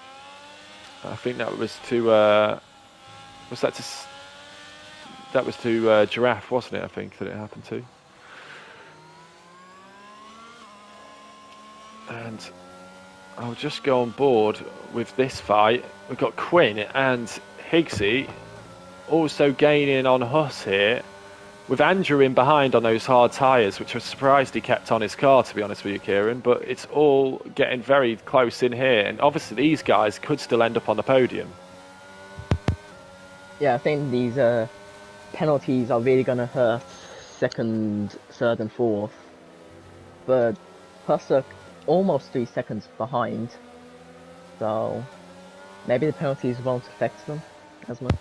I think that was to Giraffe, wasn't it? I think that it happened to. And I'll just go on board with this fight. We've got Quinn and Higgsy also gaining on Huss here, with Andrew in behind on those hard tyres, which I was surprised he kept on his car, to be honest with you, Kieran. But it's all getting very close in here, and obviously these guys could still end up on the podium. Yeah, I think these penalties are really going to hurt second, third and fourth. But Huss are almost 3 seconds behind, so maybe the penalties won't affect them as much.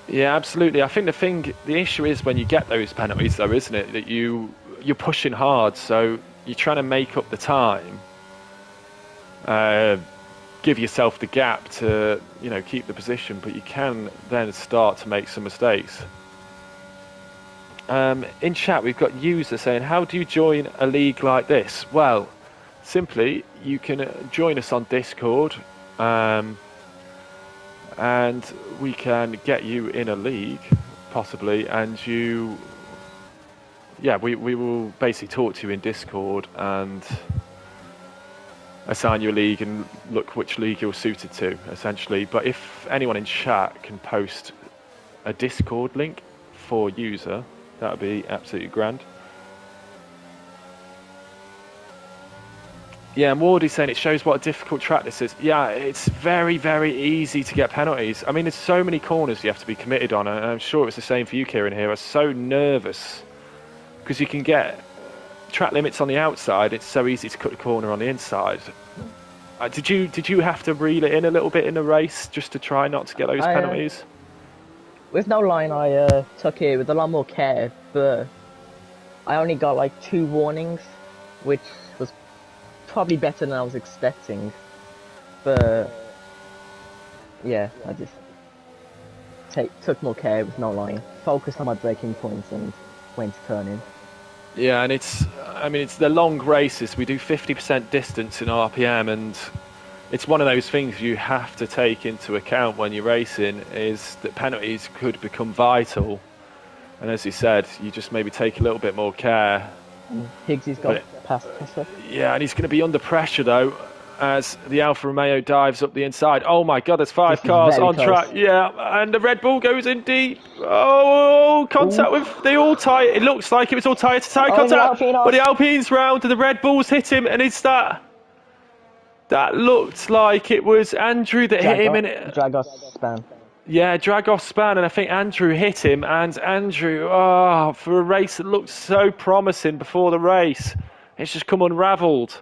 Yeah, absolutely. I think the issue is when you get those penalties, though, isn't it? That you're pushing hard, so you're trying to make up the time, give yourself the gap to keep the position, but you can then start to make some mistakes. In chat, we've got user saying, "How do you join a league like this?" Well, simply you can join us on Discord. And we can get you in a league, possibly, and we will basically talk to you in Discord and assign you a league and look which league you're suited to, essentially. But if anyone in chat can post a Discord link for user, that would be absolutely grand. Yeah, and Wardy's saying it shows what a difficult track this is. Yeah, it's very, very easy to get penalties. I mean, there's so many corners you have to be committed on, and I'm sure it's the same for you, Kieran, here. I was so nervous because you can get track limits on the outside. It's so easy to cut the corner on the inside. Did you have to reel it in a little bit in the race just to try not to get those penalties? With no line, I took it with a lot more care, but I only got like 2 warnings, which was probably better than I was expecting. But yeah, I just took more care with no line, focused on my braking points and when to turn in. Yeah, and it's the long races. We do 50% distance in RPM, and it's one of those things you have to take into account when you're racing, is that penalties could become vital. And as you said, you just maybe take a little bit more care. Higgsy's got past pressure. Yeah, and he's going to be under pressure, though, as the Alfa Romeo dives up the inside. Oh, my God, there's 5 cars on track. Yeah, and the Red Bull goes in deep. Oh, contact with the all-tyre. It looks like it was all tyre-to-tyre contact. But the Alpine's round, and the Red Bulls hit him, and it's that... That looked like it was Andrew that hit him in it. Dragos span. Yeah, Dragos span, and I think Andrew hit him, and Andrew, for a race that looked so promising before the race, it's just come unravelled.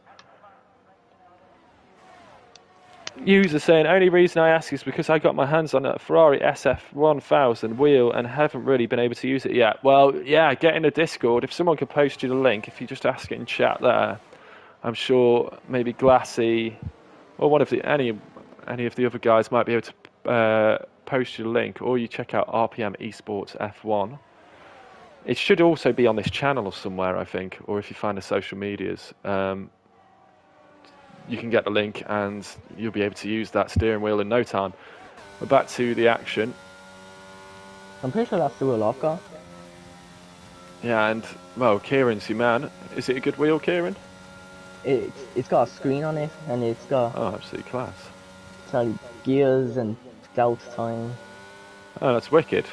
User saying, only reason I ask is because I got my hands on a Ferrari SF1000 wheel and haven't really been able to use it yet. Well, yeah, get in the Discord. If someone could post you the link, if you just ask it in chat there, I'm sure maybe Glassy or any of the other guys might be able to post you the link, or you check out RPM Esports F1. It should also be on this channel or somewhere, I think, or if you find the social medias, you can get the link and you'll be able to use that steering wheel in no time. We're back to the action. I'm pretty sure that's the wheel I've got. Yeah, and, well, Kieran's your man. Is it a good wheel, Kieran? It's got a screen on it, and it's got... Oh, absolutely class. Gears and delta time. Oh, that's wicked.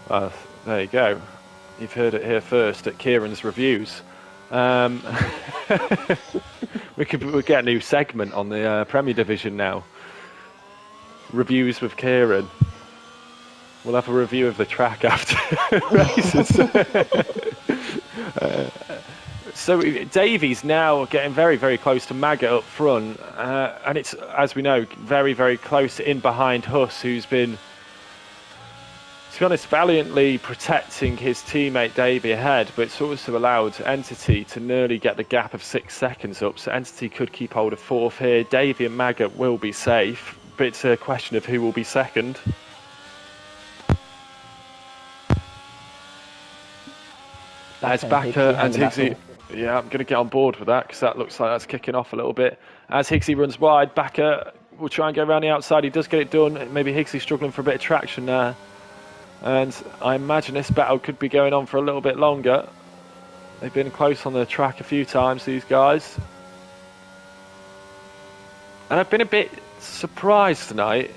Well, there you go. You've heard it here first at Kieran's Reviews. We'll get a new segment on the Premier Division now. Reviews with Kieran. We'll have a review of the track after races. So Davies now getting very, very close to Maggot up front, and it's, as we know, very, very close in behind Huss, who's been, to be honest, valiantly protecting his teammate Davy ahead, but it's also allowed Entity to nearly get the gap of 6 seconds up, so Entity could keep hold of fourth here. Davy and Maggot will be safe, but it's a question of who will be second. There's Backer and Higgsy. Yeah, I'm going to get on board with that because that looks like that's kicking off a little bit. As Higgsy runs wide, Backer will try and go around the outside. He does get it done. Maybe Higgsy struggling for a bit of traction there. And I imagine this battle could be going on for a little bit longer. They've been close on the track a few times, these guys. And I've been a bit surprised tonight.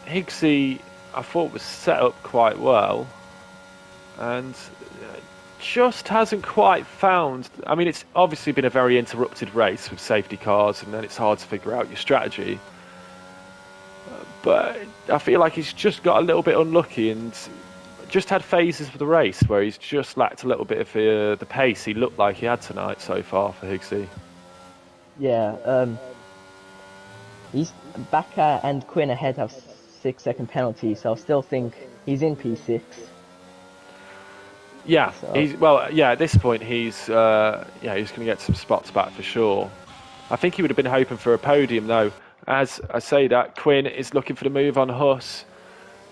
Higgsy, I thought, was set up quite well. And just hasn't quite found. I mean, it's obviously been a very interrupted race with safety cars, and then it's hard to figure out your strategy. But I feel like he's just got a little bit unlucky and just had phases of the race where he's just lacked a little bit of the pace he looked like he had tonight so far for Higgsy. Yeah, he's Backer and Quinn ahead have 6-second penalty, so I still think he's in P6. Yeah, So. At this point he's going to get some spots back for sure. I think he would have been hoping for a podium though. As I say that, Quinn is looking for the move on Huss,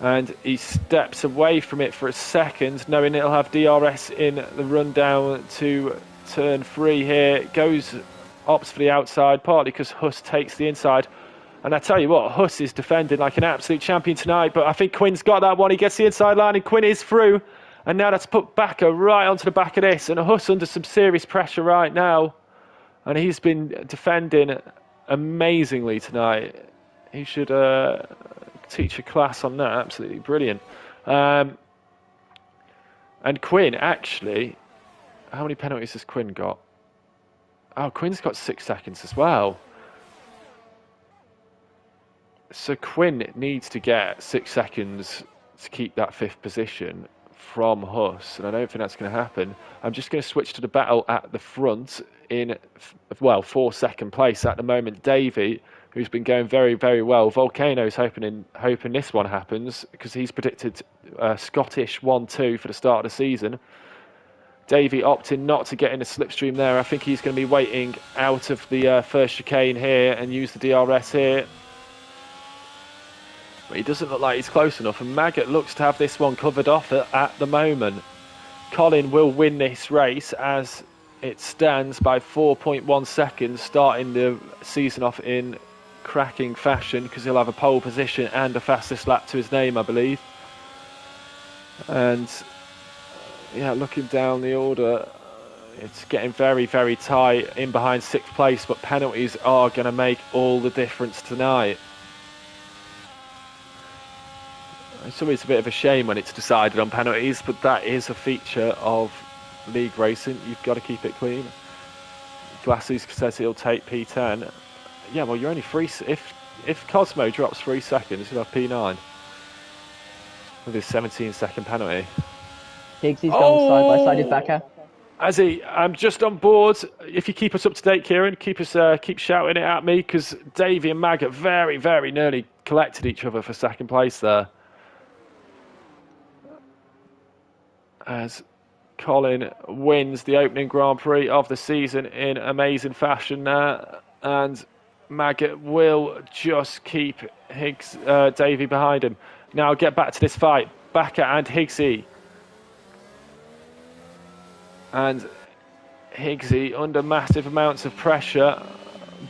and he steps away from it for a second, knowing he'll have DRS in the run down to turn 3 here. Goes opts for the outside, partly because Huss takes the inside. And I tell you what, Huss is defending like an absolute champion tonight, but I think Quinn's got that one. He gets the inside line and Quinn is through. And now that's put Backer right onto the back of this, and Huss under some serious pressure right now. And he's been defending amazingly tonight. He should teach a class on that. Absolutely brilliant. And Quinn, actually, how many penalties has Quinn got? Oh, Quinn's got 6 seconds as well. So Quinn needs to get 6 seconds to keep that 5th position from Huss, and I don't think that's going to happen. I'm just going to switch to the battle at the front in, 4th place at the moment. Davey, who's been going very, very well. Volcano's hoping this one happens because he's predicted Scottish 1-2 for the start of the season. Davey opting not to get in the slipstream there. I think he's going to be waiting out of the first chicane here and use the DRS here. But he doesn't look like he's close enough, and Maggot looks to have this one covered off at the moment. Colin will win this race as it stands by 4.1 seconds, starting the season off in cracking fashion because he'll have a pole position and a fastest lap to his name, I believe. And yeah, looking down the order, it's getting very, very tight in behind 6th place, but penalties are going to make all the difference tonight. It's always a bit of a shame when it's decided on penalties, but that is a feature of league racing. You've got to keep it clean. Glasses says he'll take P10. Yeah, well, you're only 3. If Cosmo drops 3 seconds, you'll have P9 with his 17-second penalty. Higgsy's going side by side with Backer. I'm just on board. If you keep us up to date, Kieran, keep shouting it at me because Davey and Maggot very, very nearly collected each other for 2nd place there. As Colin wins the opening Grand Prix of the season in amazing fashion there, and Maggot will just keep Davey behind him. Now get back to this fight. Backer and Higgsy. And Higgsy under massive amounts of pressure,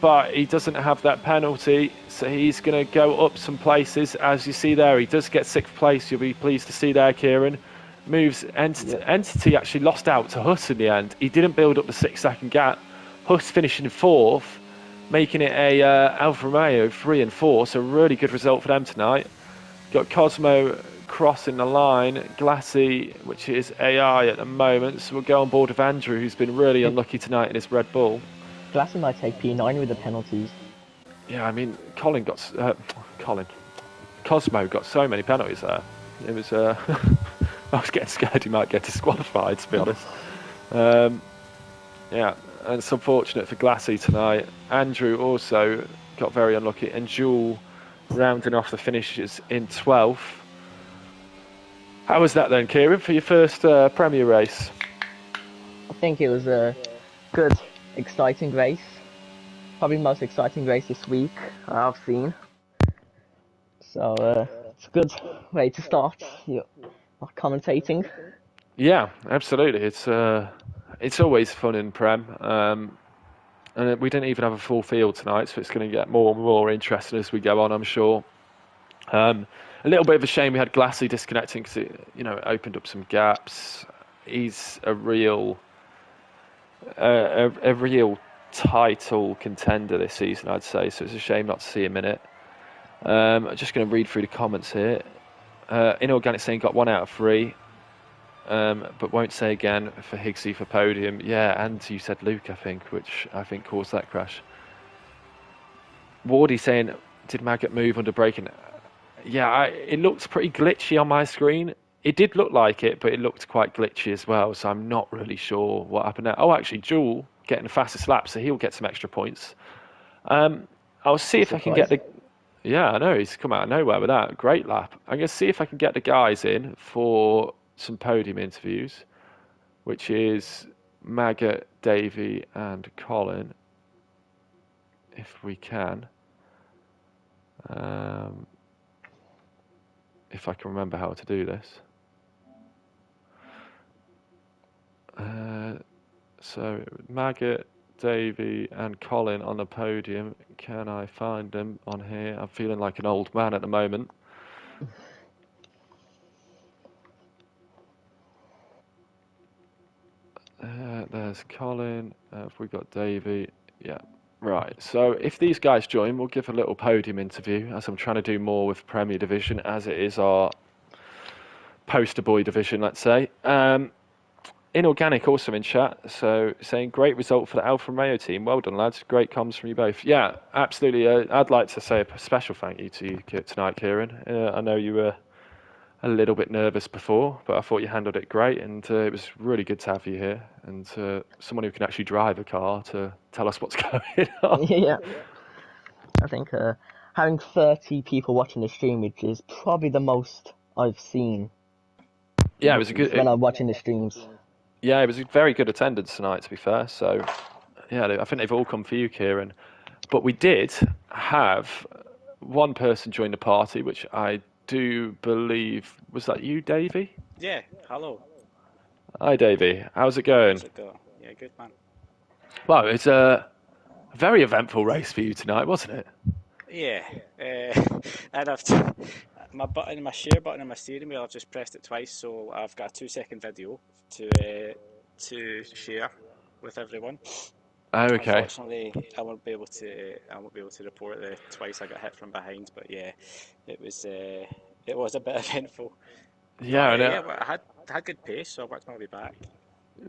but he doesn't have that penalty, so he's going to go up some places. As you see there, he does get 6th place. You'll be pleased to see there, Kieran. Moves Entity actually lost out to Huss in the end. He didn't build up the 6-second gap. Huss finishing 4th, making it a Alfa Romeo 3 and 4. So really good result for them tonight. Got Cosmo crossing the line, Glassy, which is AI at the moment. So we'll go on board with Andrew, who's been really unlucky tonight in his Red Bull. Glassy might take P9 with the penalties. Yeah, I mean Cosmo got so many penalties there. It was. I was getting scared he might get disqualified, to be honest. Yeah, and it's unfortunate for Glassy tonight. Andrew also got very unlucky, and Jewel rounding off the finishes in 12th. How was that then, Kieran, for your first Premier race? I think it was a good, exciting race. Probably the most exciting race this week I've seen. So it's a good way to start your commentating. Yeah, absolutely. It's always fun in Prem, and we didn't even have a full field tonight, so it's going to get more and more interesting as we go on, I'm sure. A little bit of a shame we had Glassy disconnecting because it opened up some gaps. He's a real title contender this season, I'd say. So it's a shame not to see him in it. I'm just going to read through the comments here. Inorganic saying got 1 out of 3, but won't say again for Higgsy for podium. Yeah, and you said Luke, I think, which I think caused that crash. Wardy saying, did Maggot move under braking? Yeah, it looked pretty glitchy on my screen. It did look like it, but it looked quite glitchy as well, so I'm not really sure what happened there. Oh, actually, Jewel getting the fastest lap, so he'll get some extra points. I'll see if I can get Surprise. the... Yeah, I know, he's come out of nowhere with that. Great lap. I'm going to see if I can get the guys in for some podium interviews, which is Maggot, Davey, and Colin, if we can. Um, if I can remember how to do this. So Maggot, Davey, and Colin on the podium. Can I find them on here? I'm feeling like an old man at the moment. There's Colin. Have we got Davey? Yeah. Right. So if these guys join, we'll give a little podium interview as I'm trying to do more with Premier Division as it is our poster boy division, let's say. Inorganic also in chat, so saying great result for the ALFA ROMEO team. Well done, lads. Great comms from you both. Yeah, absolutely. I'd like to say a special thank you to you tonight, Kieran. I know you were a little bit nervous before, but I thought you handled it great, and it was really good to have you here and someone who can actually drive a car to tell us what's going on. Yeah, I think having 30 people watching the stream, which is probably the most I've seen Yeah, it was a good. when I'm watching the streams. Yeah, it was a very good attendance tonight, to be fair. So, yeah, I think they've all come for you, Kieran. But we did have one person join the party, which I do believe was that you, Davey? Yeah, hello. Hi, Davey. How's it going? How's it going? Yeah, good man. Well, it's a very eventful race for you tonight, wasn't it? Yeah, I'd have to, my share button on my steering wheel. I've just pressed it twice, so I've got a 2 second video to share with everyone. Oh, okay. Unfortunately, I won't be able to report the twice I got hit from behind. But yeah, it was a bit eventful. Yeah, But and yeah, well, I had good pace, so I worked my way back.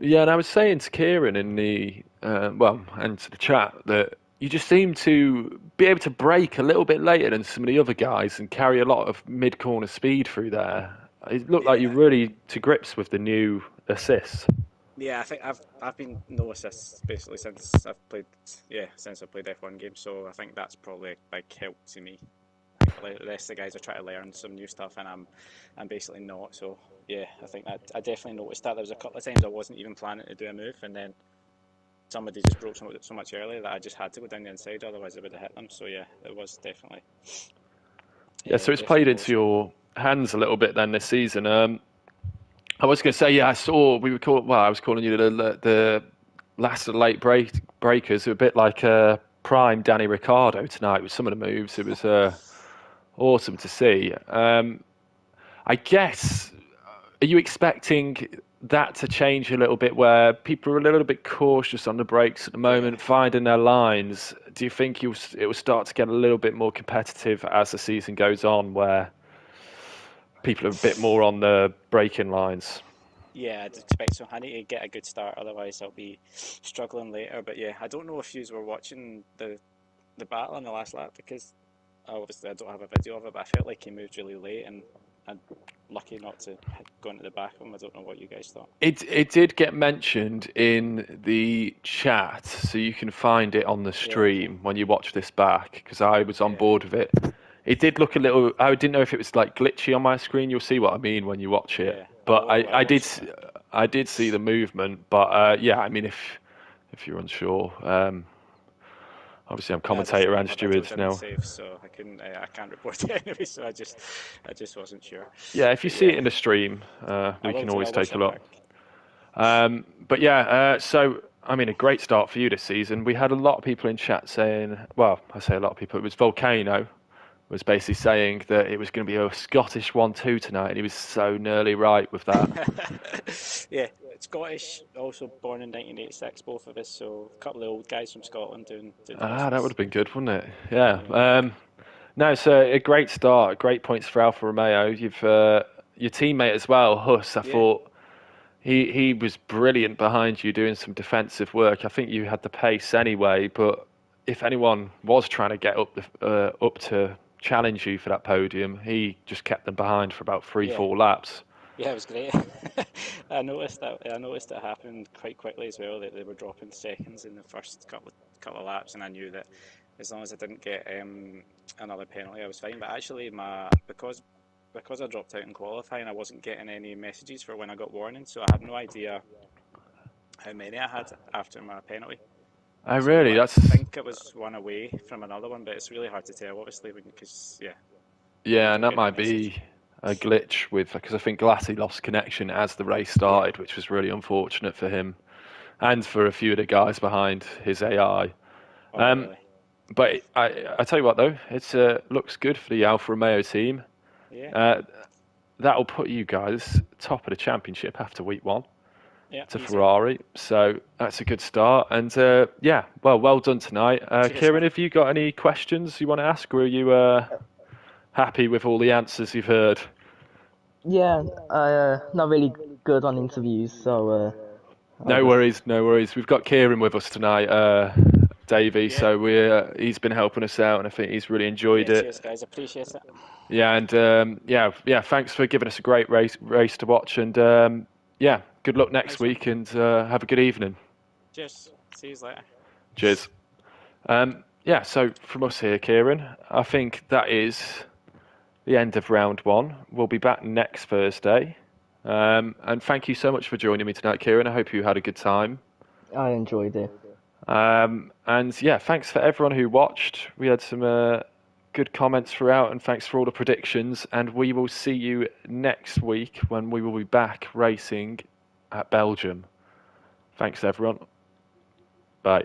yeah, and I was saying to Kieran in the and to the chat that you just seem to be able to brake a little bit later than some of the other guys and carry a lot of mid-corner speed through there. It looked like you're Yeah, really to grips with the new assists. Yeah, I think I've been no assists basically since I played F1 games. So I think that's probably a big help to me. I think the rest of the guys are trying to learn some new stuff, and I'm basically not. So yeah, I think that I definitely noticed that. There was a couple of times I wasn't even planning to do a move, and then somebody just broke so much earlier that I just had to go down the inside, otherwise I would have hit them. So yeah, it was Yeah, so it's played definitely into noticeable. your hands a little bit then this season. I was going to say, yeah, I saw I was calling you the last of the late breakers, a bit like prime Danny Ricciardo tonight with some of the moves. It was awesome to see. I guess, are you expecting that to change a little bit where people are a little bit cautious on the brakes at the Yeah, moment, finding their lines? Do you think it will start to get a little bit more competitive as the season goes on, where people are a bit more on the braking lines? yeah, I'd expect so. I need to get a good start, otherwise I'll be struggling later. But yeah, I don't know if you were watching the battle on the last lap because obviously I don't have a video of it, but I felt like he moved really late, and I'm lucky not to go into the back of him. I don't know what you guys thought. It did get mentioned in the chat, so you can find it on the Yeah, okay. stream when you watch this back, because I was on Yeah, board with it. It did look a little. I didn't know if it was like glitchy on my screen. You'll see what I mean when you watch it. yeah. But I'll watch it back. I did see the movement. But yeah, I mean, if you're unsure, obviously I'm Yeah, as I commentator say, and Alberto steward didn't now. save, so I couldn't. I can't report it anyway. So I just wasn't sure. Yeah, if you But see it yeah, in the stream, I we will can do. always I'll watch take a it look. back. But yeah, so I mean, a great start for you this season. We had a lot of people in chat saying, well, I say a lot of people, it was Volcano was basically saying that it was going to be a Scottish 1-2 tonight, and he was so nearly right with that. Yeah, Scottish, also born in 1986, both of us. So a couple of old guys from Scotland doing Ah, that would Christmas. have been good, wouldn't it? Yeah. Yeah, No, so a great start, great points for Alfa Romeo. You've your teammate as well, Huss. I yeah, thought he was brilliant behind you doing some defensive work. I think you had the pace anyway, but if anyone was trying to get up to challenge you for that podium, he just kept them behind for about three, yeah. 4 laps. Yeah, it was great. I noticed that. I noticed it happened quite quickly as well. That they were dropping seconds in the first couple of laps, and I knew that as long as I didn't get another penalty, I was fine. But actually, because I dropped out in qualifying, I wasn't getting any messages for when I got warning, so I had no idea how many I had after my penalty. Oh, So really? I That's think it was one away from another one, but it's really hard to tell, obviously, because you yeah, and don't that get the might message. be a glitch with because I think Glassy lost connection as the race Yeah. started, which was really unfortunate for him and for a few of the guys behind his AI. Oh, Um, really? but I tell you what though, it's looks good for the Alfa Romeo team. Yeah. Uh, that'll put you guys top of the championship after week 1 Yeah. to Easy. Ferrari. So that's a good start. And yeah, well done tonight. Cheers, Kieran, man. have you got any questions you want to ask, or are you happy with all the answers you've heard? Yeah, not really good on interviews, so I'll No just worries, no worries. We've got Kieran with us tonight, Davey. Yeah. So he's been helping us out, and I think he's really Yeah. enjoyed it. Cheers, guys. Appreciate it. Yeah, and yeah. Thanks for giving us a great race to watch, and yeah, good luck next Nice one. week, and have a good evening. Cheers. See you later. Cheers. Yeah, so from us here, Kieran, I think that is the end of round 1. We'll be back next Thursday. And thank you so much for joining me tonight, Kieran. I hope you had a good time. I enjoyed it. And yeah, thanks for everyone who watched. We had some good comments throughout, and thanks for all the predictions. And we will see you next week when we will be back racing at Belgium. Thanks, everyone. Bye.